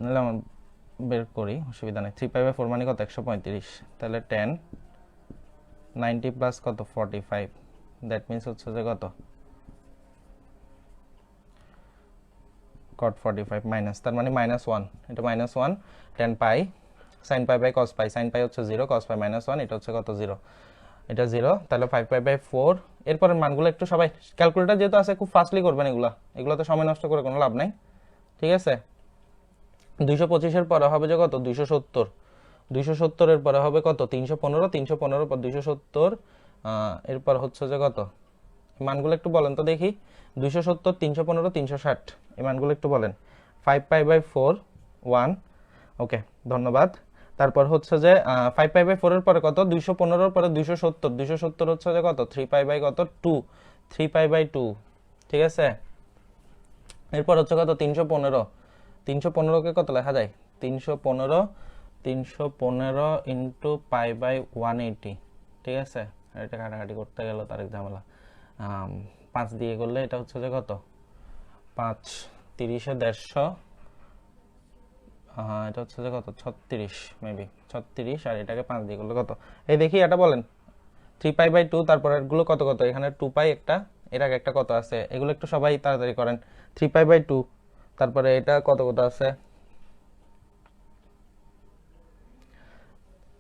নাহলে আমার বের করি, অসুবিধা নেই। 3 পাই বাই 4 মানে কত 135, তাহলে 10 90 প্লাস কত 45, দ্যাট মিন্স হচ্ছে যে কত cot 45 মাইনাস, তার মানে -1, এটা -1, 10 pi sin pi by cos pi, sin pi হচ্ছে 0, cos পাই -1, এটা হচ্ছে কত 0, এটা 0, তাহলে 5 পাই বাই 4। এরপরের মানগুলো একটু সবাই ক্যালকুলেটর যেহেতু আছে খুব ফাস্টলি করবেন, এগুলোতে সময় নষ্ট করে কোনো লাভ নাই, ঠিক আছে। 225 এর পরে হবে যে কত 270, 270 এর পরে হবে কত 315, 315 পর 270, এরপর হচ্ছে যে কত, মানগুলো একটু বলেন তো দেখি, 270 315 360, এই মানগুলো একটু বলেন। 5 পাই বাই 4 1, ওকে ধন্যবাদ। তারপর হচ্ছে যে 5 পাই বাই 4 এর পরে কত 215 এর পরে 270, 270 হচ্ছে যে কত 3 পাই বাই কত 2, 3 পাই বাই 2, ঠিক আছে। এরপর হচ্ছে কত 315, 315 কে কত লেখা যায় 315, 315 ইন্টু পাই বাই 180, ঠিক আছে। এটা কাটাকাটি করতে গেল তার এক ঝামেলা, 5 দিয়ে করলে এটা হচ্ছে যে কত 5 30 এ 150, এটা হচ্ছে যে কত 36 মেবি 36, আর এটাকে 5 দিয়ে করলে কত, এই দেখি এটা বলেন 3 পাই বাই 2, তারপর এগুলো কত কত, এখানে 2 পাই একটা, এর আগে একটা কত আছে, এগুলো একটু সবাই তাড়াতাড়ি করেন। 3 পাই বাই 2, তারপরে এটা কত কত আছে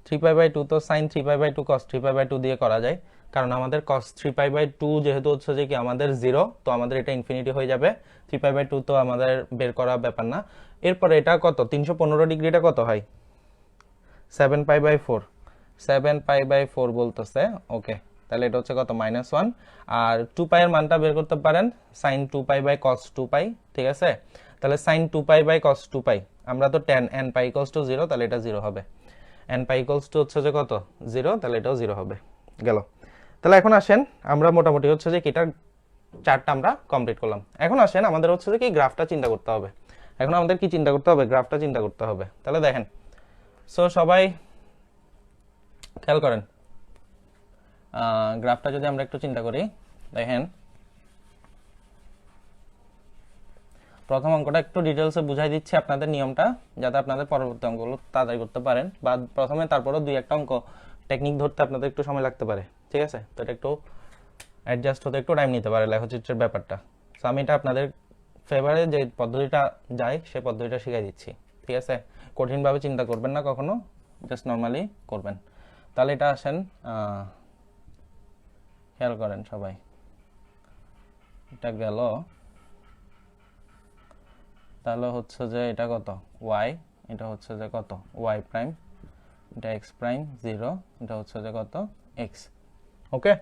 3 পাই বাই 2, তো sin 3 pi by 2 cos 3 pi by 2 দিয়ে করা যায়, কারণ আমাদের cos 3 পাই বাই 2 যেহেতু হচ্ছে যে কি আমাদের 0, তো আমাদের এটা ইনফিনিটি হয়ে যাবে, 3 পাই বাই 2 তো আমাদের বের করা ব্যাপার না। এরপরে এটা কত 315 ডিগ্রিটা কত হয় 7 পাই বাই 4, 7 পাই বাই 4 বলতেছে, ওকে, তাহলে এটা হচ্ছে কত -1, আর 2 পাই এর মানটা বের করতে পারেন sin 2 পাই বাই cos 2 পাই, ঠিক আছে। তাহলে sin 2 পাই বাই cos 2 পাই, আমরা তো tan n pi equals to 0, তাহলে এটা 0 হবে, n পাই ইকুয়ালস টু হচ্ছে যে কত 0, তাহলে এটাও 0 হবে, গেল। তাহলে এখন আসেন আমরা মোটামুটি হচ্ছে যে কিটার চার্টটা আমরা কমপ্লিট করলাম। এখন আসেন আমাদের হচ্ছে যে কি গ্রাফটা চিন্তা করতে হবে, এখন আমাদের কি চিন্তা করতে হবে, গ্রাফটা চিন্তা করতে হবে। তাহলে দেখেন, সো সবাই খেয়াল করেন, গ্রাফটা যদি আমরা একটু চিন্তা করি, দেখেন প্রথম অঙ্কটা একটু ডিটেলসে বুঝাই দিচ্ছি আপনাদের নিয়মটা, যাতে আপনাদের পরবর্তী অঙ্কগুলো তাড়াতাড়ি করতে পারেন, বা প্রথমে তারপরও 2-1টা অঙ্ক টেকনিক ধরতে আপনাদের একটু সময় লাগতে পারে, ঠিক আছে। তো এটা একটু অ্যাডজাস্ট হতে একটু টাইম নিতে পারে লেখচিত্রের ব্যাপারটা। সো আমি এটা আপনাদের ফেভারে যে পদ্ধতিটা যায় সে পদ্ধতিটা শিখিয়ে দিচ্ছি, ঠিক আছে। কঠিনভাবে চিন্তা করবেন না কখনো, জাস্ট নর্মালি করবেন। তাহলে এটা আসেন খেয়াল করেন সবাই, এটা গেল, তাহলে হচ্ছে যে এটা কত y, এটা হচ্ছে যে কত y প্রাইম, এটা x প্রাইম 0, এটা হচ্ছে যে কত x, ওকে।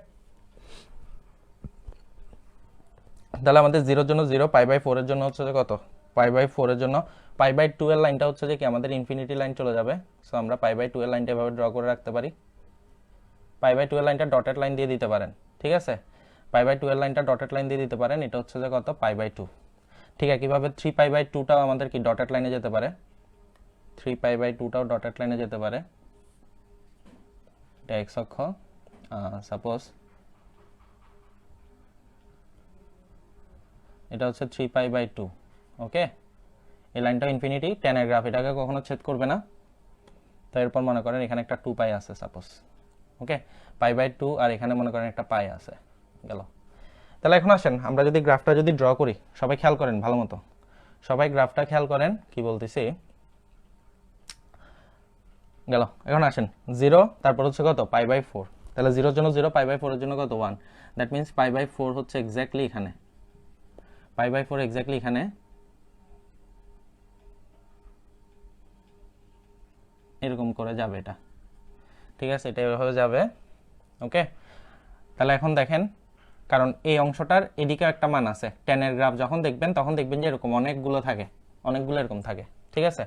তাহলে আমাদের 0 এর জন্য 0, পাই বাই 4 এর জন্য হচ্ছে যে কত পাই বাই 4 এর জন্য, পাই বাই 2 এর লাইনটা হচ্ছে যে কি আমাদের ইনফিনিটি লাইন চলে যাবে, সো আমরা পাই বাই 2 এর লাইনটা এভাবে ড্র করে রাখতে পারি। পাই বাই 2 এর লাইনটা ডটেড লাইন দিয়ে দিতে পারেন, ঠিক আছে, π/2 এর লাইনটা ডটেড লাইন দিয়ে দিতে পারেন, এটা হচ্ছে যে কত π/2। ঠিক একইভাবে 3π/2টাও আমাদের কি ডটেড লাইনে যেতে পারে, 3π/2টাও ডটেড লাইনে যেতে পারে, এটা x অক্ষ। সাপোজ এটা হচ্ছে 3π/2, ওকে। এই লাইনটা ইনফিনিটি, tan এর গ্রাফ এটাকে কখনো ছেদ করবে না। তো এরপর মনে করেন এখানে একটা 2π আছে সাপোজ, ওকে, π/2 আর এখানে মনে করেন একটা π আছে, গেল। তাহলে এখন আসেন আমরা যদি গ্রাফটা যদি ড্র করি, সবাই খেয়াল করেন ভালো মতো, সবাই গ্রাফটা খেয়াল করেন কি বলতেছি, গেল। এখন আসেন 0 তারপর হচ্ছে কত π/4, তাহলে 0 এর জন্য 0, π/4 এর জন্য কত 1, দ্যাট মিন্স π/4 হচ্ছে এক্স্যাক্টলি এখানে, π/4 এক্স্যাক্টলি এখানে, এরকম করে যাবে এটা, ঠিক আছে, এটা এভাবে যাবে, ওকে। তাহলে এখন দেখেন, কারণ এই অংশটার এদিকে একটা মান আছে, tan এর গ্রাফ যখন দেখবেন তখন দেখবেন যে এরকম অনেকগুলো থাকে, অনেকগুলো এরকম থাকে, ঠিক আছে।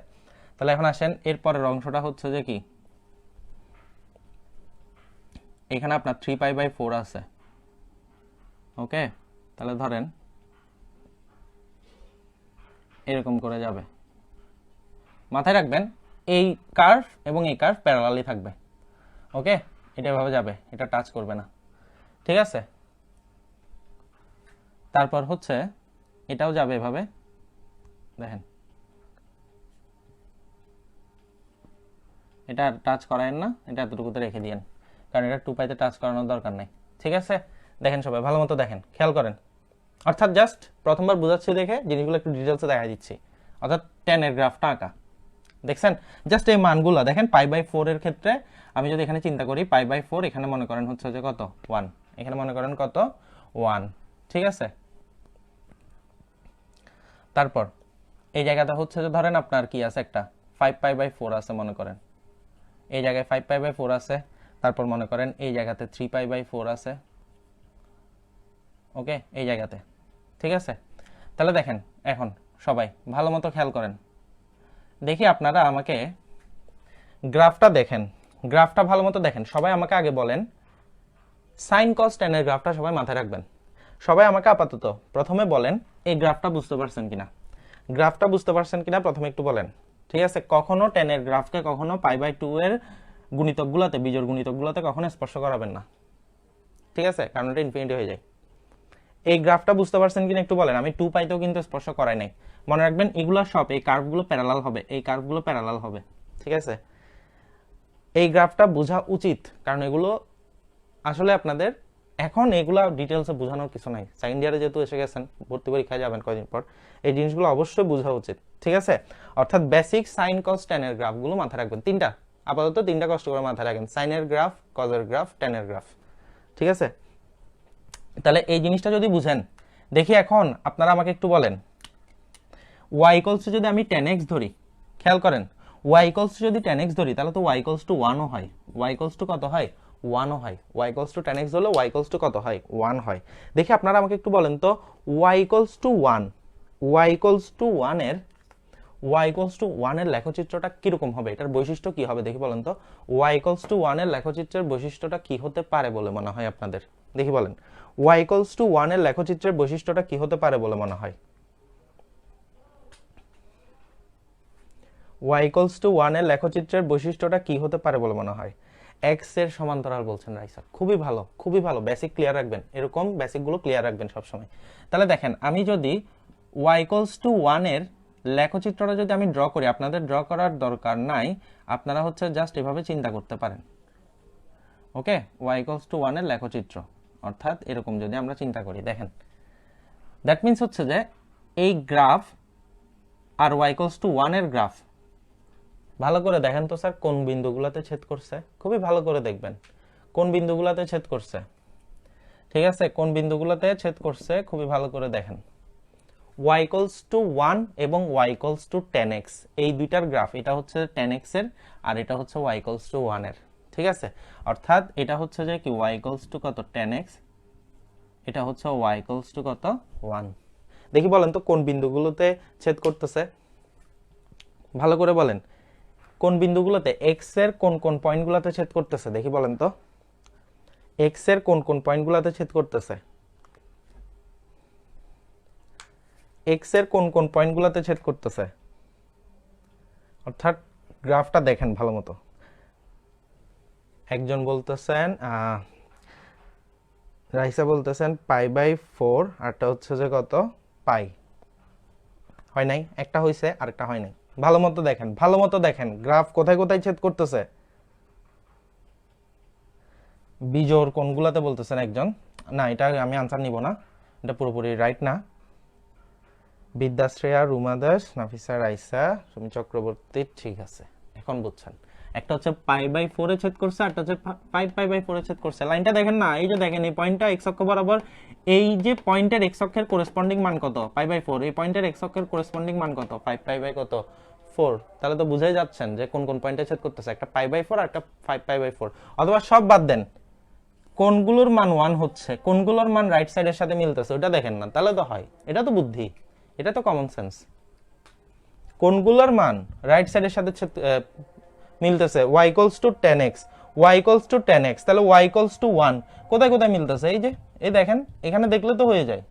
তাহলে এখন আসেন এরপরের অংশটা হচ্ছে যে কি, এখানে আপনার 3π/4 আছে, ওকে। তাহলে ধরেন এরকম করে যাবে, মাথায় রাখবেন এই কার্ভ এবং এই কার্ভ প্যারালালি থাকবে, ওকে। এটা এভাবে যাবে, এটা টাচ করবে না, ঠিক আছে। তারপর হচ্ছে এটাও যাবে এভাবে, দেখেন এটা টাচ করায়েন না, এটা এতটুকুতে রেখে দিয়েন, কারণ এটা 2π-তে টাচ করানোর দরকার নেই, ঠিক আছে। দেখেন সবাই ভালো মতো দেখেন, খেয়াল করেন, অর্থাৎ জাস্ট প্রথমবার বোঝাচ্ছি দেখে জিনিসগুলো একটু ডিটেলসে দেখা দিচ্ছি, অর্থাৎ tan এর গ্রাফটা আঁকা, দেখছেন জাস্ট এই মানগুলো দেখেন। π/4 এর ক্ষেত্রে আমি যদি এখানে চিন্তা করি, π/4 এখানে মনে করেন হচ্ছে যে কত 1, এখানে মনে করেন কত 1, ঠিক আছে। তারপর এই জায়গাটা হচ্ছে যে ধরেন আপনার কি আছে, একটা 5π/4 আছে মনে করেন, এই জায়গায় 5π/4 আছে, তারপর মনে করেন এই জায়গাতে 3π/4 আছে, ওকে, এই জায়গাতে, ঠিক আছে। তাহলে দেখেন এখন সবাই ভালো মতো খেয়াল করেন, দেখি আপনারা আমাকে গ্রাফটা দেখেন, গ্রাফটা ভালো মতো দেখেন, সবাই আমাকে আগে বলেন sin cos tan এর গ্রাফটা সবাই মাথায় রাখবেন। সবাই আমাকে আপাতত প্রথমে বলেন এই গ্রাফটা বুঝতে পারছেন কিনা, গ্রাফটা বুঝতে পারছেন কিনা প্রথমে একটু বলেন, ঠিক আছে। কখনো tan এর গ্রাফকে কখনো π/2 এর গুণিতকগুলোতে, বিজোড় গুণিতকগুলোতে কখনো স্পর্শ করাবেন না, ঠিক আছে, কারণ এটা ইনফিনিটি হয়ে যায়। এই গ্রাফটা বুঝতে পারছেন কিনা একটু বলেন, আমি 2π-তেও কিন্তু স্পর্শ করাই নাই। মনে রাখবেন এগুলো সব, এই কার্ভগুলো প্যারালাল হবে, এই কার্ভগুলো প্যারালাল হবে, ঠিক আছে। এই গ্রাফটা বোঝা উচিত, কারণ এগুলো আসলে আপনাদের এখন এগুলা ডিটেলসে বোঝানোর কিছু নাই, সেকেন্ড ইয়ারে যেহেতু এসে গেছেন, ভর্তি পরীক্ষায় যাবেন কয়েকদিন পর, এই জিনিসগুলো অবশ্যই বোঝা উচিত, ঠিক আছে। অর্থাৎ বেসিক sin cos tan এর গ্রাফগুলো মাথায় রাখবেন, তিনটা, আপাতত তিনটা কষ্ট করে মাথায় রাখেন, sin এর গ্রাফ, cos এর গ্রাফ, tan এর গ্রাফ, ঠিক আছে। তাহলে এই জিনিসটা যদি বুঝেন, দেখি এখন আপনারা আমাকে একটু বলেন y ইকুয়ালস টু যদি আমি tan x ধরি, খেয়াল করেন y ইকুয়ালস টু যদি tan x ধরি তাহলে তো y ইকুয়ালস টু 1 ও হয়, y ইকুয়ালস টু কত হয় 1 ও হয়, y equals two tan x হলে y ইকুয়ালস টু কত হয় 1 হয়। দেখি আপনারা আমাকে একটু বলেন তো y equals to 1, y equals to 1 এর y ইকুয়ালস টু 1 এর লেখচিত্রটা কিরকম হবে, এটার বৈশিষ্ট্য কি হবে দেখি বলেন তো, y ইকুয়ালস টু 1 এর লেখচিত্রের বৈশিষ্ট্যটা কি হতে পারে বলে মনে হয় আপনাদের, দেখি বলেন y ইকুয়ালস টু 1 এর লেখচিত্রের বৈশিষ্ট্যটা কি হতে পারে বলে মনে হয়, y ইকুয়ালস টু 1 এর লেখচিত্রের বৈশিষ্ট্যটা কি হতে পারে বলে মনে হয়, x এর সমান্তরাল বলছেন রাইসা, খুবই ভালো, খুবই ভালো, বেসিক ক্লিয়ার রাখবেন, এরকম বেসিকগুলো ক্লিয়ার রাখবেন সব সময়। তাহলে দেখেন আমি যদি y ইকুয়ালস টু 1 এর লেখচিত্রটা যদি আমি ড্র করি, আপনাদের ড্র করার দরকার নাই, আপনারা হচ্ছে জাস্ট এভাবে চিন্তা করতে পারেন, ওকে। y ইকুয়ালস টু 1 এর লেখচিত্র অর্থাৎ এরকম যদি আমরা চিন্তা করি, দেখেন দ্যাট মিন্স হচ্ছে যে এই গ্রাফ আর y ইকুয়ালস টু 1 এর গ্রাফ, ভালো করে দেখেন তো স্যার কোন বিন্দুগুলোতে ছেদ করছে, খুবই ভালো করে দেখবেন কোন বিন্দুগুলোতে ছেদ করছে, ঠিক আছে, কোন বিন্দুগুলোতে ছেদ করছে খুবই ভালো করে দেখেন। y ইকুয়ালস টু 1 এবং y equals two tan x, এই দুইটার গ্রাফ, এটা হচ্ছে tan x এর আর এটা হচ্ছে y ইকুয়ালস টু 1 এর, ঠিক আছে। অর্থাৎ এটা হচ্ছে যে কি y ইকুয়ালস টু কত tan x, এটা হচ্ছে y ইকুয়ালস টু কত 1। দেখি বলেন তো কোন বিন্দুগুলোতে ছেদ করতেছে, ভালো করে বলেন কোন বিন্দুগুলোতে x এর কোন কোন পয়েন্টগুলোতে ছেদ করতেছে দেখি বলেন তো। এক্স এর কোন কোন পয়েন্টগুলোতে ছেদ করতেছে, এক্স এর কোন কোন পয়েন্টগুলোতে ছেদ করতেছে, অর্থাৎ গ্রাফটা দেখেন ভালো মতো। একজন বলতেছেন রাইসা বলতেছেন π/4, আরটা হচ্ছে যে কত পাই, হয় নাই, একটা হইছে আরেকটা হয় নাই। ভালো মতো দেখেন, ভালো মতো দেখেন গ্রাফ কোথায় কোথায় ছেদ করতেছে। বিজোর কোনগুলাতে বলতেছেন একজন, না এটা আমি আনসার নিব না, এটা পুরোপুরি রাইট না। বিদ্যাশ্রেয়া, রুমা দাস, নাফিসা, রাইসা, সুমি চক্রবর্তী, ঠিক আছে এখন বুঝছেন। একটা হচ্ছে π/4 এ ছেদ করছে, একটা হচ্ছে 5π/4 এ ছেদ করছে। লাইনটা দেখেন না, এই যে দেখেন এই পয়েন্টটা এক্স অক্ষ বরাবর, এই যে পয়েন্টের এক্স অক্ষের করেসপন্ডিং মান কত π/4, এই পয়েন্টের এক্স অক্ষের করেসপন্ডিং মান কত 5π/4। তাহলে তো বুঝাই যাচ্ছেন যে কোন কোন পয়েন্টে ছেদ করতেছে, একটা π/4 আর একটা 5π/4। অথবা সব বাদ দেন, কোনগুলোর মান 1 হচ্ছে, কোনগুলোর মান রাইট সাইডের সাথে মিলতেছে ওটা দেখেন না, তাহলে তো হয়। এটা তো বুদ্ধি, এটা তো কমন সেন্স। কোনগুলোর মান রাইট সাইডের সাথে মিলতেছে, y = 10x, y = 10x, তাহলে y = 1 কোথায় কোথায় মিলতেছে, এই যে এই দেখেন, এখানে দেখলে তো হয়ে যায়,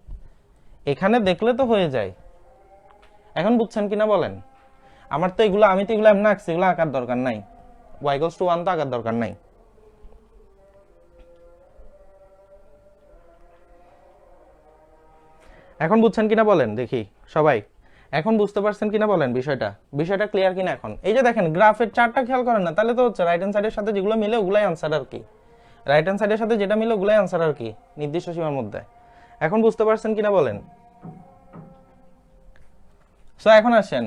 এখানে দেখলে তো হয়ে যায়। এখন বুঝছেন কিনা বলেন? আমার তো এগুলো, আমি তো এগুলো এমন আঁকছি, এগুলো আঁকার দরকার নাই, y = 1 তো আঁকার দরকার নাই। এখন বুঝছেন কিনা বলেন দেখি সবাই, এখন বুঝতে পারছেন কিনা বলেন বিষয়টা, বিষয়টা ক্লিয়ার কিনা এখন? এই যে দেখেন গ্রাফের চার্টটা খেয়াল করেন না, তাহলে তো হচ্ছে রাইট হ্যান্ড সাইডের সাথে যেগুলো মিলে ওগুলাই আনসার আর কি, রাইট হ্যান্ড সাইডের সাথে যেটা মিলে ওগুলাই আনসার আর কি, নির্দিষ্ট সীমার মধ্যে। এখন বুঝতে পারছেন কিনা বলেন? সো এখন আসেন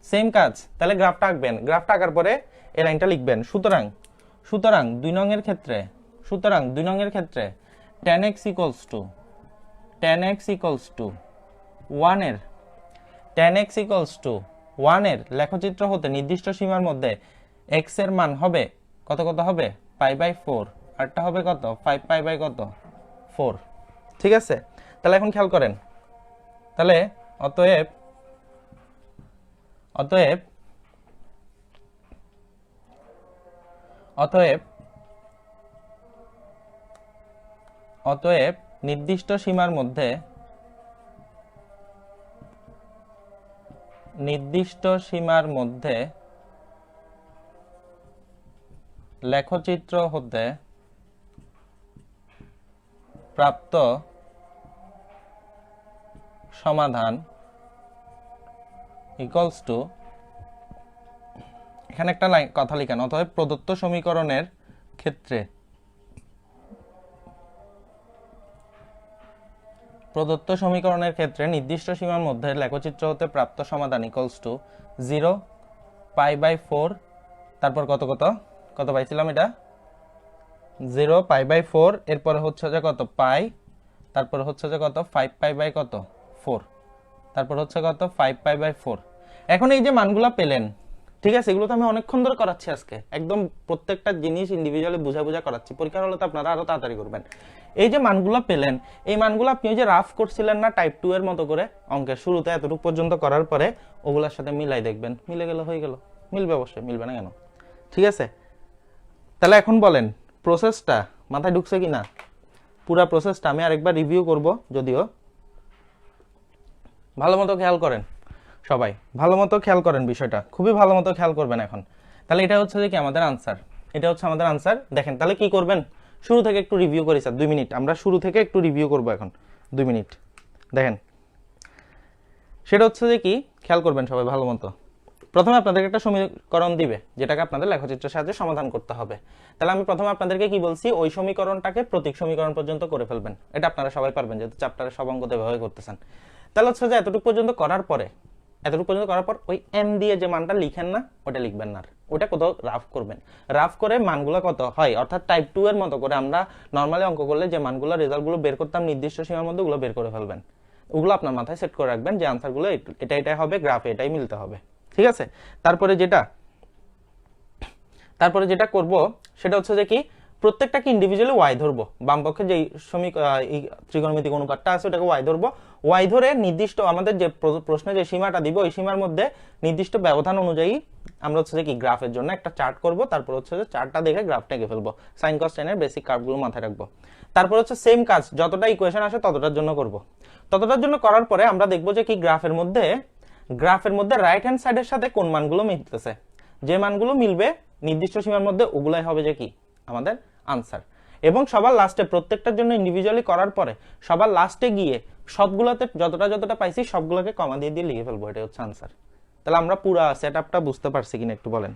সেম কাজ, তাহলে গ্রাফটা আঁকবেন, গ্রাফটা আঁকার পরে এই লাইনটা লিখবেন। সুতরাং সুতরাং 2 নং এর ক্ষেত্রে, সুতরাং 2 নং এর ক্ষেত্রে tan x = 1 এর, tan x = 1 এর লেখচিত্র হতে নির্দিষ্ট সীমার মধ্যে x এর মান হবে কত কত হবে π/4, আরটা হবে কত 5π/4। ঠিক আছে, তাহলে এখন খেয়াল করেন, তাহলে অতএব অতএব অতএব অতএব নির্দিষ্ট সীমার মধ্যে, নির্দিষ্ট সীমার মধ্যে লেখচিত্র হতে প্রাপ্ত সমাধান ইকুয়ালস টু, এখানে একটা কথা লিখেন, অতএব প্রদত্ত সমীকরণের ক্ষেত্রে, প্রদত্ত সমীকরণের ক্ষেত্রে নির্দিষ্ট সীমার মধ্যে লেখচিত্র হতে প্রাপ্ত সমাধান ইকুয়ালস টু 0 π/4, তারপর কত কত কত পাইছিলাম এটা 0 π/4, এরপরে হচ্ছে যে কত পাই, তারপর হচ্ছে যে কত 5π/4, তারপর হচ্ছে কত 5π/4। এখন এই যে মানগুলা পেলেন, ঠিক আছে, এগুলো তো আমি অনেকক্ষণ ধরে করাচ্ছি আজকে, একদম প্রত্যেকটা জিনিস ইন্ডিভিজুয়ালি বুঝা বুঝা করাচ্ছি, পরীক্ষার হলে তো আপনারা আরো তাড়াতাড়ি করবেন। এই যে মানগুলো পেলেন, এই মানগুলো আপনি ওই যে রাফ করছিলেন না টাইপ 2 এর মতো করে, অঙ্কের শুরুতে এতটুকু পর্যন্ত করার পরে ওগুলোর সাথে মিলাই দেখবেন, মিলে গেল হয়ে গেল, মিলবে অবশ্যই, মিলবে না কেন? ঠিক আছে, তাহলে এখন বলেন প্রসেসটা মাথায় ঢুকছে কিনা? পুরো প্রসেসটা আমি আরেকবার রিভিউ করব, যদিও ভালো মতো খেয়াল করেন সবাই, ভালো মতো খেয়াল করেন বিষয়টা, খুবই ভালো মতো খেয়াল করবেন এখন। তাহলে এটা হচ্ছে যে কি আমাদের আনসার, এটা হচ্ছে আমাদের আনসার। দেখেন তাহলে কি করবেন, শুরু থেকে একটু রিভিউ করি স্যার, 2 মিনিট আমরা শুরু থেকে একটু রিভিউ করব এখন 2 মিনিট। দেখেন সেটা হচ্ছে যে কি, খেয়াল করবেন সবাই ভালো মতো। প্রথমে আপনাদেরকে একটা সমীকরণ দিবে, যেটাকে আপনাদের লেখচিত্রের সাহায্যে সমাধান করতে হবে। তাহলে আমি প্রথমে আপনাদেরকে কি বলছি, ওই সমীকরণটাকে প্রতীক সমীকরণ পর্যন্ত করে ফেলবেন, এটা আপনারা সবাই পারবেন যেহেতু চ্যাপ্টারে সব অঙ্ক এভাবে করতেছেন। তাহলে হচ্ছে যে এতটুকু পর্যন্ত করার পরে, এতটুকু পর্যন্ত করার পর ওই n দিয়ে যে মানটা লিখেন না ওটা লিখবেন না, ওটা কোথাও রাফ করবেন, রাফ করে মানগুলো কত হয়, অর্থাৎ টাইপ 2 এর মতো করে আমরা নরমালি অঙ্ক করলে যে মানগুলো রেজাল্টগুলো বের করতাম নির্দিষ্ট সীমার মধ্যে, ওগুলো বের করে ফেলবেন। ওগুলো আপনার মাথায় সেট করে রাখবেন যে আনসারগুলো এটা এটাই হবে, গ্রাফে এটাই মিলতে হবে। ঠিক আছে, তারপরে যেটা করব সেটা হচ্ছে যে কি, প্রত্যেকটাকে ইন্ডিভিজুয়ালি y ধরবো, বাম পক্ষে যে এই ত্রিকোণমিতিক অনুপাতটা আছে ওটাকে y ধরবো, y ধরে নির্দিষ্ট আমাদের যে প্রশ্নে যে সীমাটা দিব ওই সীমার মধ্যে নির্দিষ্ট ব্যবধান অনুযায়ী আমরা হচ্ছে যে কি গ্রাফের জন্য একটা চার্ট করব, তারপর হচ্ছে যে চার্টটা দেখে গ্রাফটা এঁকে ফেলবো, সাইন কস টেনের বেসিক কার্ভগুলো মাথায় রাখবো। তারপর হচ্ছে সেম কাজ যতটা ইকুয়েশন আসে ততটার জন্য করব। ততটার জন্য করার পরে আমরা দেখবো যে কি গ্রাফের মধ্যে রাইট হ্যান্ড সাইডের সাথে কোন মানগুলো মিলতেছে, যে মানগুলো মিলবে নির্দিষ্ট সীমার মধ্যে ওগুলাই হবে যে কি আমাদের আনসার। এবং সবার লাস্টে প্রত্যেকটার জন্য ইন্ডিভিজুয়ালি করার পরে সবার লাস্টে গিয়ে সবগুলোতে যতটা পাইছি সবগুলোকে কমা দিয়ে দিয়ে লিখে ফেলবো, এটা হচ্ছে আনসার। তাহলে আমরা পুরো সেটআপটা বুঝতে পারছি কিনা একটু বলেন।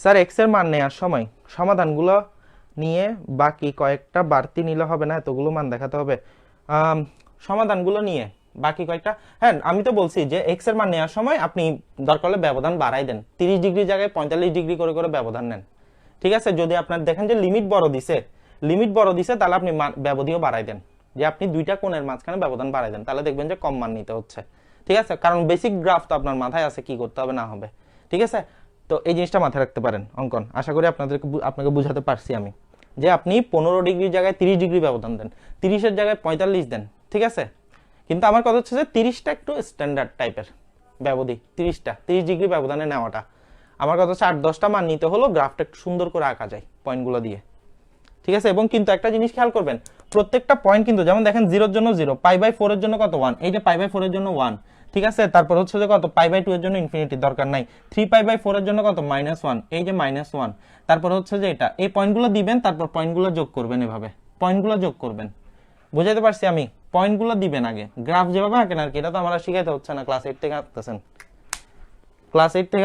স্যার এক্স এর মান নেওয়ার সময় সমাধানগুলো নিয়ে বাকি কয়েকটা বাড়তি নিলে হবে না, এতগুলো মান দেখাতে হবে? সমাধানগুলো নিয়ে বাকি কয়েকটা, হ্যাঁ আমি তো বলছি যে এক্স এর মান নেওয়ার সময় আপনি দরকার হলে ব্যবধান বাড়াই দেন, 30 ডিগ্রি জায়গায় 45 ডিগ্রি করে করে ব্যবধান নেন, ঠিক আছে? যদি আপনার দেখেন যে লিমিট বড় দিছে তাহলে আপনি ব্যবধিও বাড়াই দেন, যে আপনি দুইটা কোণের মাঝখানে ব্যবধান বাড়াই দেন, তাহলে দেখবেন যে কম মান নিতে হচ্ছে, ঠিক আছে? কারণ বেসিক গ্রাফ তো আপনার মাথায় আছে কি করতে হবে না হবে, ঠিক আছে? তো এই জিনিসটা মাথায় রাখতে পারেন অঙ্কন। আশা করি আপনাকে বুঝাতে পারছি আমি, যে আপনি 15 ডিগ্রির জায়গায় 30 ডিগ্রি ব্যবধান দেন, 30-এর জায়গায় 45 দেন, ঠিক আছে? কিন্তু আমার কথা হচ্ছে যে 30টা একটু স্ট্যান্ডার্ড টাইপের ব্যবধি, 30 ডিগ্রি ব্যবধানে নেওয়াটা। আমার কথা হচ্ছে 8-10টা মান নিতে হলো, গ্রাফটা একটু সুন্দর করে আঁকা যায় পয়েন্টগুলো দিয়ে, ঠিক আছে? এবং কিন্তু একটা জিনিস খেয়াল করবেন, প্রত্যেকটা পয়েন্ট কিন্তু যেমন দেখেন 0-এর জন্য 0, π/4 এর জন্য কত 1, এই যে π/4 এর জন্য 1, ঠিক আছে? তারপর হচ্ছে যে কত π/2 এর জন্য ইনফিনিটি দরকার নাই, 3π/4 এর জন্য কত -1, এই যে -1, তারপর হচ্ছে যে এটা, এই পয়েন্টগুলো দিবেন, তারপর পয়েন্টগুলো যোগ করবেন, এভাবে পয়েন্টগুলো যোগ করবেন। বুঝাইতে পারছি আমি? পয়েন্টগুলো দিবেন আগে, গ্রাফ যেভাবে আঁকেন আর কি, এটা তো আমরা শিখাইতে হচ্ছে না, ক্লাস 8 থেকে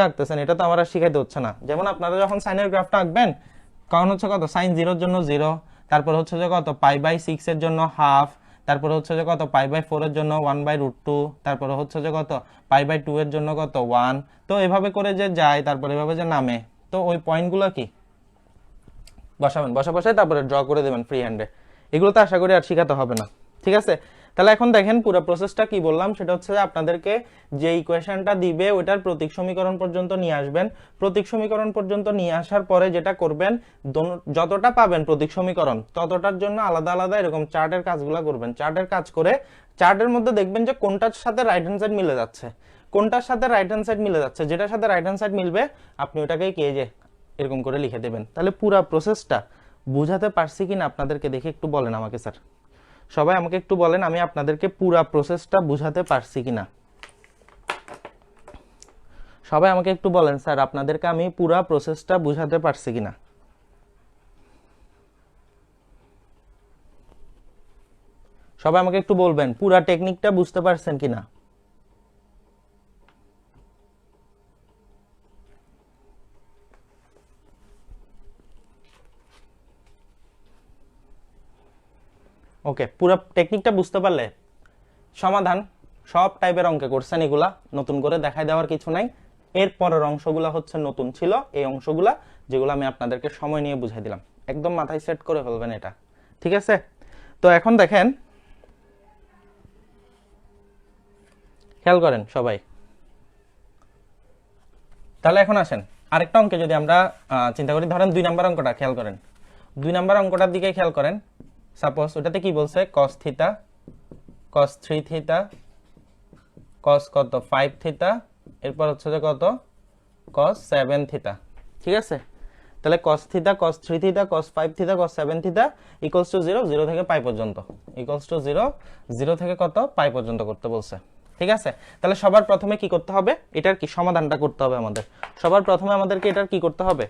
আঁকতেছেন, এটা তো আমরা শিখাইতে হচ্ছে না। যেমন আপনারা যখন সাইনের গ্রাফটা আঁকবেন, কারণ হচ্ছে কত sin 0-এর জন্য 0, তারপর হচ্ছে যে কত π/6 এর জন্য হাফ, তারপর হচ্ছে যে কত π/4 এর জন্য 1/√2, তারপর হচ্ছে যে কত π/2 এর জন্য কত 1, তো এভাবে করে যে যায়, তারপর এভাবে যে নামে, তো ওই পয়েন্টগুলো কি বসাবেন, বসায় তারপরে ড্র করে দেবেন ফ্রি হ্যান্ডে। এগুলো তো আশা করি আর শিখাতে হবে না, ঠিক আছে? তাহলে এখন দেখেন পুরো প্রসেসটা কি বললাম, সেটা হচ্ছে যে আপনাদেরকে যে ইকুয়েশনটা দিবে ওটার প্রতীক সমীকরণ পর্যন্ত নিয়ে আসবেন। প্রতীক সমীকরণ পর্যন্ত নিয়ে আসার পরে যেটা করবেন, যতটা পাবেন প্রতীক সমীকরণ ততটার জন্য আলাদা আলাদা এরকম চার্টের কাজগুলো করবেন। চার্টের কাজ করে চার্টের মধ্যে দেখবেন যে কোনটার সাথে রাইট হ্যান্ড সাইড মিলে যাচ্ছে, যেটার সাথে রাইট হ্যান্ড সাইড মিলবে আপনি ওটাকে কে যে এরকম করে লিখে দেবেন। তাহলে পুরো প্রসেসটা বুঝাতে পারছি কিনা আপনাদেরকে দেখে একটু বলেন আমাকে স্যার, সবাই আমাকে একটু বলেন আমি আপনাদেরকে পুরো প্রসেসটা বুঝাতে পারছি কিনা। সবাই আমাকে একটু বলেন স্যার আপনাদেরকে আমি পুরো প্রসেসটা বুঝাতে পারছি কিনা। সবাই আমাকে একটু বলবেন পুরো টেকনিকটা বুঝতে পারছেন কিনা। ওকে, পুরো টেকনিকটা বুঝতে পারলে সমাধান সব টাইপের অঙ্কে করছেন, এগুলা নতুন করে দেখাই দেওয়ার কিছু নাই। এর পরের অংশগুলা হচ্ছে নতুন ছিল, এই অংশগুলা যেগুলো আমি আপনাদেরকে সময় নিয়ে বুঝাই দিলাম, একদম মাথায় সেট করে ফেলবেন এটা, ঠিক আছে? তো এখন দেখেন, খেয়াল করেন সবাই। তাহলে এখন আসেন আরেকটা অঙ্কে যদি আমরা চিন্তা করি, ধরেন 2 নাম্বার অঙ্কটা খেয়াল করেন, 2 নাম্বার অঙ্কটার দিকে খেয়াল করেন। সাপোজ ওটাতে কি বলছে, cos θ, cos 3 θ, cos কত 5 θ, এরপর হচ্ছে যে কত cos 7 θ, ঠিক আছে? তাহলে cos θ, cos 3 θ, cos 5 θ, cos 7 θ equals to 0, 0 থেকে π পর্যন্ত, ইকুয়ালস টু 0, 0 থেকে কত π পর্যন্ত করতে বলছে, ঠিক আছে? তাহলে সবার প্রথমে কি করতে হবে, এটার কি সমাধানটা করতে হবে আমাদের। সবার প্রথমে আমাদেরকে এটার কি করতে হবে,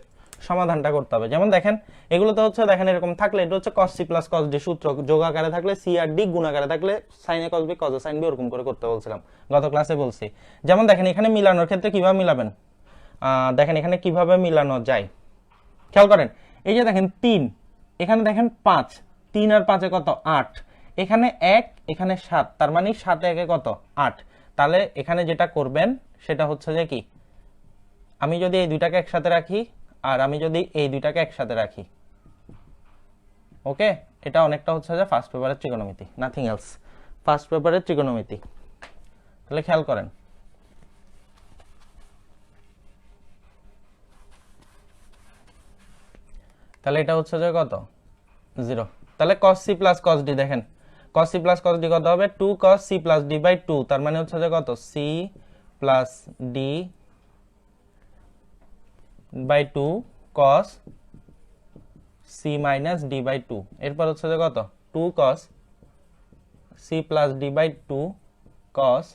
সমাধানটা করতে হবে। যেমন দেখেন এগুলো তো হচ্ছে, দেখেন এরকম থাকলে এটা হচ্ছে cos c + cos d সূত্র, যোগ আকারে থাকলে c আর d, গুণ আকারে থাকলে sin a cos b cos a sin b, ওরকম করে করতে বলছিলাম, গত ক্লাসে বলছি। যেমন দেখেন এখানে মিলানোর ক্ষেত্রে কিভাবে মিলাবেন, দেখেন এখানে কিভাবে মিলানো যায়, খেয়াল করেন। এই যে দেখেন 3, এখানে দেখেন 5, 3 আর 5 এ কত 8, এখানে 1, এখানে 7, তার মানে 7 এ 1 এ কত 8। তাহলে এখানে যেটা করবেন সেটা হচ্ছে যে কি, আমি যদি এই দুইটাকে একসাথে রাখি আর আমি যদি এই দুইটাকে একসাথে রাখি, ওকে, এটা অনেকটা হচ্ছে যে ফার্স্ট পেপারের ত্রিকোণমিতি, নাথিং এলস, ফার্স্ট পেপারের ত্রিকোণমিতি। তাহলে খেয়াল করেন, তাহলে এটা হচ্ছে যে কত 0। তাহলে cos c + cos d, দেখেন cos c + cos d কত হবে 2 cos c + d/2, তার মানে হচ্ছে যে কত c + d by two cos C minus D by two, এরপর হচ্ছে যে কত two cos C plus D by two cos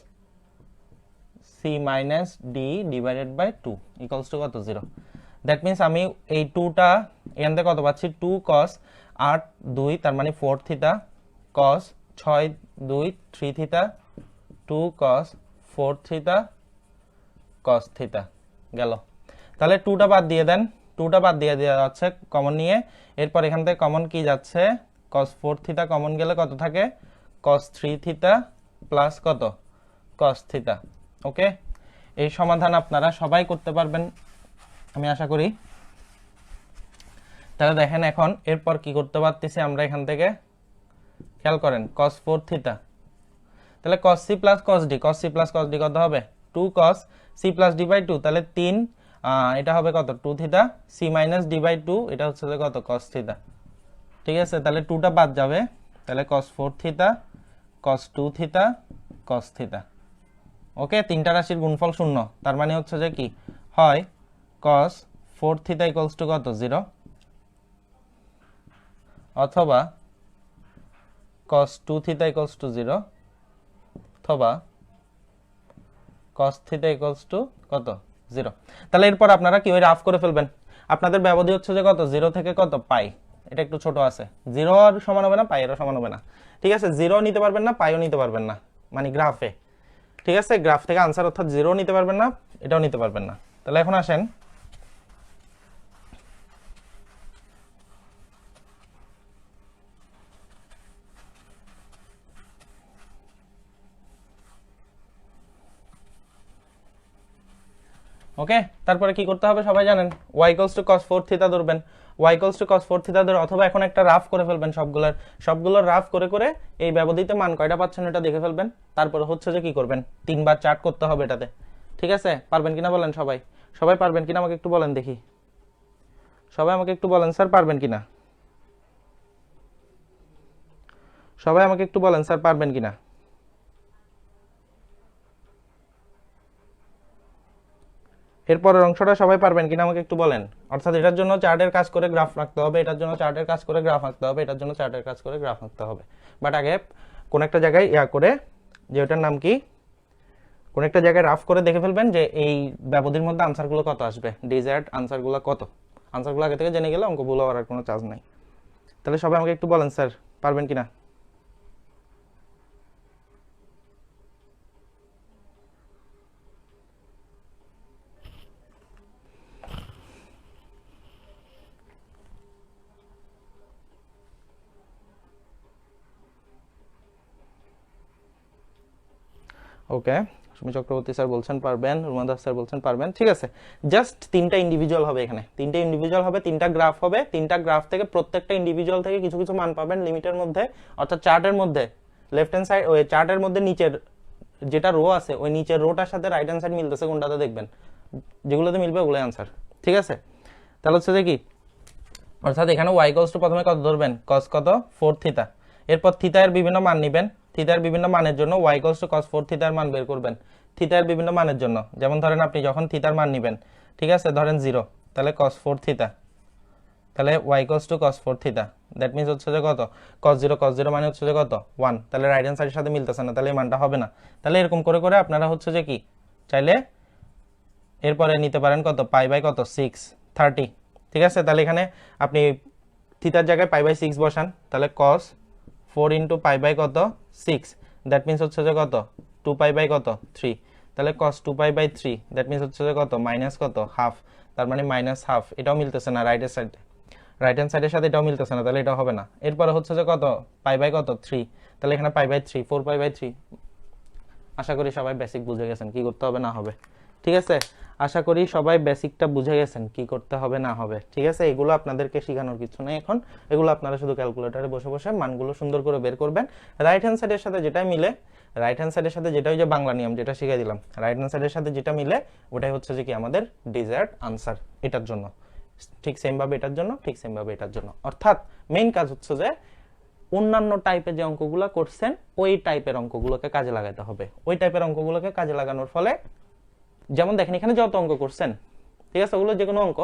C minus D divided by two equals to কত 0। দ্যাট মিনস আমি এই টুটা এখান থেকে কত পাচ্ছি 2 cos 8 2 তার মানে 4 theta cos 6 2 3 theta 2 cos 4 theta cos theta গেল। তাহলে 2টা বাদ দিয়ে দেন, 2টা বাদ দিয়ে দেওয়া যাচ্ছে কমন নিয়ে, এরপর এখান থেকে কমন কি যাচ্ছে cos 4 থিটা কমন গেলে কত থাকে cos 3 থিটা প্লাস কত cos থিটা। ওকে, এই সমাধান আপনারা সবাই করতে পারবেন আমি আশা করি। তাহলে দেখেন এখন এরপর কি করতে পারতেছি আমরা এখান থেকে, খেয়াল করেন cos 4 থিটা, তাহলে cos c plus cos d, cos c plus cos d কত হবে 2 cos c plus d by 2, তাহলে 3 এটা হবে কত 2 theta c minus d by 2, এটা হচ্ছে যে কত cos থিটা। ঠিক আছে, তাহলে 2টা বাদ যাবে, তাহলে cos 4 theta cos 2 theta cos theta. Okay, তিনটা রাশির গুণফল শূন্য, তার মানে হচ্ছে যে কি হয় cos 4 থিটা ইকুয়ালস টু কত 0, অথবা cos 2 থিটা ইকুয়ালস টু 0, অথবা cos থিটা ইকুয়ালস টু কত 0। তাহলে এরপর আপনারা কি ওই রাফ করে ফেলবেন, আপনাদের ব্যবধি হচ্ছে যে কত 0 থেকে কত পাই, এটা একটু ছোট আছে, 0 আর সমান হবে না, পাই এরও সমান হবে না। ঠিক আছে, 0 নিতে পারবেন না, পাইও নিতে পারবেন না, মানে গ্রাফে। ঠিক আছে, গ্রাফ থেকে আনসার অর্থাৎ 0 নিতে পারবেন না, এটাও নিতে পারবেন না। তাহলে এখন আসেন ওকে, তারপরে কি করতে হবে সবাই জানেন, y equals two cos 4 theta ধরবেন, y equals two cos 4 theta ধরে, অথবা এখন একটা রাফ করে ফেলবেন সবগুলোর রাফ করে করে এই ব্যবধিতে মান কয়টা পাচ্ছেন এটা দেখে ফেলবেন। তারপরে হচ্ছে যে কি করবেন 3 বার চার্ট করতে হবে এটাতে। ঠিক আছে, পারবেন কিনা বলেন সবাই, সবাই পারবেন কিনা আমাকে একটু বলেন দেখি, সবাই আমাকে একটু বলেন স্যার পারবেন কিনা, সবাই আমাকে একটু বলেন স্যার পারবেন কিনা। এরপরের অংশটা সবাই পারবেন কিনা আমাকে একটু বলেন, অর্থাৎ এটার জন্য চার্টের কাজ করে গ্রাফ রাখতে হবে, এটার জন্য চার্টের কাজ করে গ্রাফ আঁকতে হবে, এটার জন্য চার্টের কাজ করে গ্রাফ আঁকতে হবে। বাট আগে কোন একটা জায়গায় করে, যে ওটার নাম কি, কোন একটা জায়গায় রাফ করে দেখে ফেলবেন যে এই ব্যবধির মধ্যে আনসারগুলো কত আসবে, ডিজায়ার্ড আনসারগুলো কত, আনসারগুলো আগে থেকে জেনে গেলে অঙ্ক ভুল হওয়ার কোনো চান্স নাই। তাহলে সবাই আমাকে একটু বলেন স্যার পারবেন কিনা। ওকে, সুমি চক্রবর্তী স্যার বলছেন পারবেন, রুমা দাস স্যার বলছেন পারবেন। ঠিক আছে, জাস্ট 3টা ইন্ডিভিজুয়াল হবে এখানে, 3টা ইন্ডিভিজুয়াল হবে, 3টা গ্রাফ হবে, 3টা গ্রাফ থেকে প্রত্যেকটা ইন্ডিভিজুয়াল থেকে কিছু কিছু মান পাবেন লিমিটের মধ্যে, অর্থাৎ চার্টের মধ্যে লেফট হ্যান্ড সাইড, ওই চার্টের মধ্যে নিচের যেটা রো আছে ওই নিচের রোটার সাথে রাইট হ্যান্ড সাইড মিলতেছে কোনটাতে দেখবেন, যেগুলোতে মিলবে ওগুলোই আনসার। ঠিক আছে, তাহলে হচ্ছে যে কি, অর্থাৎ এখানে y ইকুয়ালস টু প্রথমে কত ধরবেন cos কত 4 থিটা, এরপর থিটা এর বিভিন্ন মান নেবেন, থিটার বিভিন্ন মানের জন্য y ইকুয়ালস টু cos 4 থিটার মান বের করবেন, থিটার বিভিন্ন মানের জন্য, যেমন ধরেন আপনি যখন থিটার মান নেবেন, ঠিক আছে ধরেন 0, তাহলে cos 4 থিটা, তাহলে y equals two cos 4 theta, that means হচ্ছে যে কত cos 0 মানে হচ্ছে যে কত 1, তাহলে রাইট হ্যান্ড সাইডের সাথে মিলতেছে না, তাহলে এই মানটা হবে না। তাহলে এরকম করে করে আপনারা হচ্ছে যে কি চাইলে এরপরে নিতে পারেন কত পাই বাই কত 6 30। ঠিক আছে, তাহলে এখানে আপনি থিটার জায়গায় পাই বাই 6 বসান, তাহলে cos 4 ইন্টু পাই বাই কত 6, দ্যাট মিন্স হচ্ছে যে কত 2 পাই বাই কত 3, তাহলে cos 2 pi by 3, that means হচ্ছে যে কত মাইনাস কত হাফ, তার মানে মাইনাস হাফ, এটাও মিলতেছে না রাইট হ্যান্ড সাইডের সাথে এটাও মিলতেছে না, তাহলে এটা হবে না। এরপরে হচ্ছে যে কত পাই বাই কত 3, তাহলে এখানে পাই বাই 3 4 পাই বাই 3। আশা করি সবাই বেসিক বুঝে গেছেন কি করতে হবে না হবে। ঠিক আছে, আশা করি সবাই বেসিকটা বুঝে গেছেন কি করতে হবে না হবে। ঠিক আছে, এগুলো আপনাদেরকে শেখানোর কিছু নেই এখন, এগুলো আপনারা শুধু ক্যালকুলেটরে বসে বসে মানগুলো সুন্দর করে বের করবেন, রাইট হ্যান্ড সাইডের সাথে যেটা মিলে, রাইট হ্যান্ড সাইডের সাথে যেটা ওই যে বাংলা নিয়ম যেটা শিখিয়ে দিলাম, রাইট হ্যান্ড সাইডের সাথে যেটা মিলে ওটাই হচ্ছে যে কি আমাদের ডিজায়ার্ড আনসার এটার জন্য, ঠিক সেম ভাবে এটার জন্য, ঠিক সেম ভাবে এটার জন্য। অর্থাৎ মেইন কাজ হচ্ছে যে অন্যান্য টাইপের যে অঙ্কগুলো করছেন ওই টাইপের অঙ্কগুলোকে কাজে লাগাতে হবে, ওই টাইপের অঙ্কগুলোকে কাজে লাগানোর ফলে, যেমন দেখেন এখানে যত অঙ্ক করছেন ঠিক আছে, ওগুলো যে কোনো অঙ্ক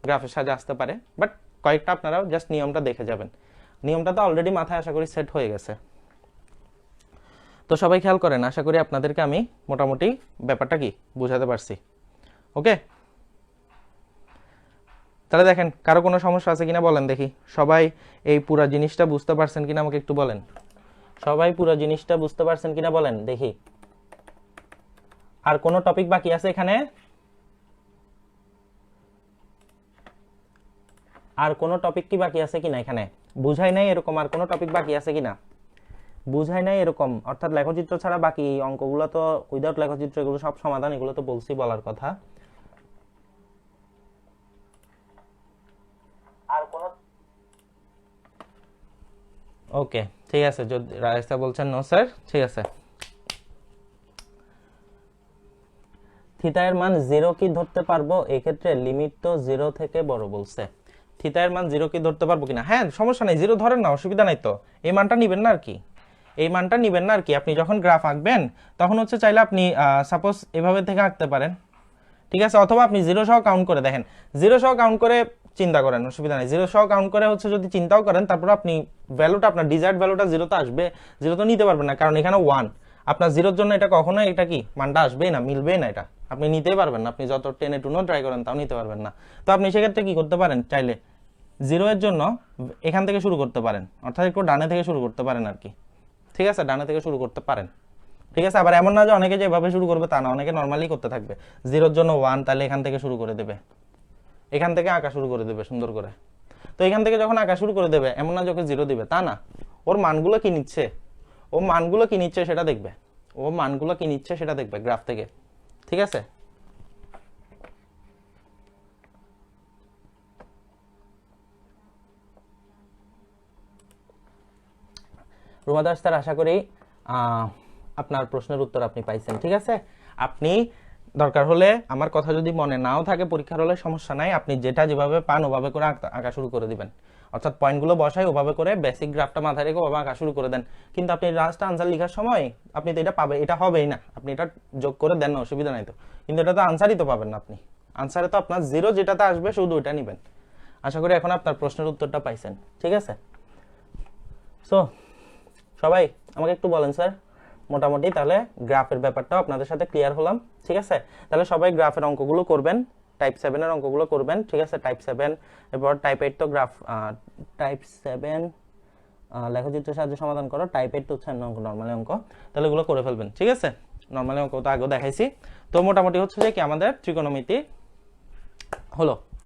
গ্রাফের সাহায্যে আসতে পারে, বাট কয়েকটা আপনারা জাস্ট নিয়মটা দেখে যাবেন। নিয়মটা তো অলরেডি মাথায় আশা করি সেট হয়ে গেছে। তো সবাই খেয়াল করেন, আশা করি আপনাদেরকে আমি মোটামুটি ব্যাপারটা কি বুঝাতে পারছি। ওকে, তাহলে দেখেন কারো কোনো সমস্যা আছে কিনা বলেন দেখি। সবাই এই পুরো জিনিসটা বুঝতে পারছেন কিনা আমাকে একটু বলেন। সবাই পুরো জিনিসটা বুঝতে পারছেন কিনা বলেন দেখি। আর কোনো টপিক বাকি আছে এখানে? আর কোনো টপিক কি বাকি আছে কিনা এখানে? বুঝাই নাই এরকম আর কোনো টপিক বাকি আছে কিনা? বুঝাই নাই এরকম, অর্থাৎ লেখচিত্র ছাড়া বাকি অঙ্কগুলো তো উইদাউট লেখচিত্র এগুলো সব সমাধান, এগুলো তো বলছি বলার কথা। আর কোন? ওকে ঠিক আছে, যদি রাজেশা বলছেন নো স্যার, ঠিক আছে। থিটা এর মান 0 কি ধরতে পারবো? এই ক্ষেত্রে লিমিট তো 0 থেকে বড় বলছে। থিটা এর মান 0 কি ধরতে পারবো কিনা? হ্যাঁ সমস্যা নাই, 0 ধরেন না, অসুবিধা নাই তো। এই মানটা নিবেন না আর কি, এই মানটা নিবেন না আর কি। আপনি যখন গ্রাফ আঁকবেন তখন হচ্ছে চাইলে আপনি সাপোজ এভাবে থেকে আঁকতে পারেন, ঠিক আছে, অথবা আপনি 0 সহ কাউন্ট করে দেখেন। 0 সহ কাউন্ট করে চিন্তা করেন, অসুবিধা নাই। 0 সহ কাউন্ট করে হচ্ছে যদি চিন্তাও করেন, তারপর আপনি ভ্যালুটা আপনার ডিজায়ার্ড ভ্যালুটা 0 তো আসবে, 0 তো নিতে পারবেন না, কারণ এখানে 1 আপনার 0-র জন্য এটা কখনোই এটা কি মানটা আসবেই না, মিলবেই না, এটা আপনি নিতেই পারবেন না। আপনি যত টেনে টুনেও ট্রাই করেন তাও নিতে পারবেন না। তো আপনি সেক্ষেত্রে কি করতে পারেন, চাইলে 0 এর জন্য এখান থেকে শুরু করতে পারেন, অর্থাৎ একটু ডানে থেকে শুরু করতে পারেন আর কি, ঠিক আছে, ডানে থেকে শুরু করতে পারেন, ঠিক আছে। আবার এমন না যে অনেকে যেভাবে শুরু করবে তা না, অনেকে নর্মালি করতে থাকবে। 0-র জন্য 1, তাহলে এখান থেকে শুরু করে দেবে, এখান থেকে আঁকা শুরু করে দেবে সুন্দর করে। তো এখান থেকে যখন আঁকা শুরু করে দেবে, এমন না যখন 0 দিবে তা না, ওর মানগুলো কি নিচ্ছে, ও মানগুলো কি নিচ্ছে সেটা দেখবে, ও মানগুলো কি নিচ্ছে সেটা দেখবে গ্রাফ থেকে, ঠিক আছে। রুমা দাস স্যার, আশা করি আপনার প্রশ্নের উত্তর আপনি পাইছেন, ঠিক আছে। আপনি দরকার হলে আমার কথা যদি মনে নাও থাকে পরীক্ষার হলে সমস্যা নাই, আপনি যেটা যেভাবে পান ওভাবে করে আঁকা শুরু করে দিবেন, অর্থাৎ পয়েন্টগুলো বসাই ওভাবে করে বেসিক গ্রাফটা মাথায় রেখে ওভাবে আঁকা শুরু করে দেন। কিন্তু আপনি লাস্ট আনসার লেখার সময় আপনি তো এটা পাবে, এটা হবেই না, আপনি এটা যোগ করে দেন না, অসুবিধা নাই তো, কিন্তু এটা তো আনসারই তো পাবেন না আপনি। আনসারে তো আপনার 0 যেটাতে আসবে শুধু ওইটা নেবেন। আশা করি এখন আপনার প্রশ্নের উত্তরটা পাইছেন, ঠিক আছে। সো সবাই আমাকে একটু বলেন স্যার, মোটামুটি তাহলে গ্রাফের ব্যাপারটাও আপনাদের সাথে ক্লিয়ার হলাম, ঠিক আছে। তাহলে সবাই গ্রাফের অঙ্কগুলো করবেন, টাইপ 7 এর অঙ্কগুলো করবেন, ঠিক আছে। টাইপ 7 এরপর টাইপ 8 তো গ্রাফ, টাইপ 7 লেখচিত্রের সাহায্যে সমাধান করো, টাইপ 8 তো হচ্ছে নরমালি অঙ্ক, তাহলে এগুলো করে ফেলবেন, ঠিক আছে। নরমালি অঙ্ক তো আগেও দেখাইছি। তো মোটামুটি হচ্ছে যে কি আমাদের ত্রিকোণমিতি হলো।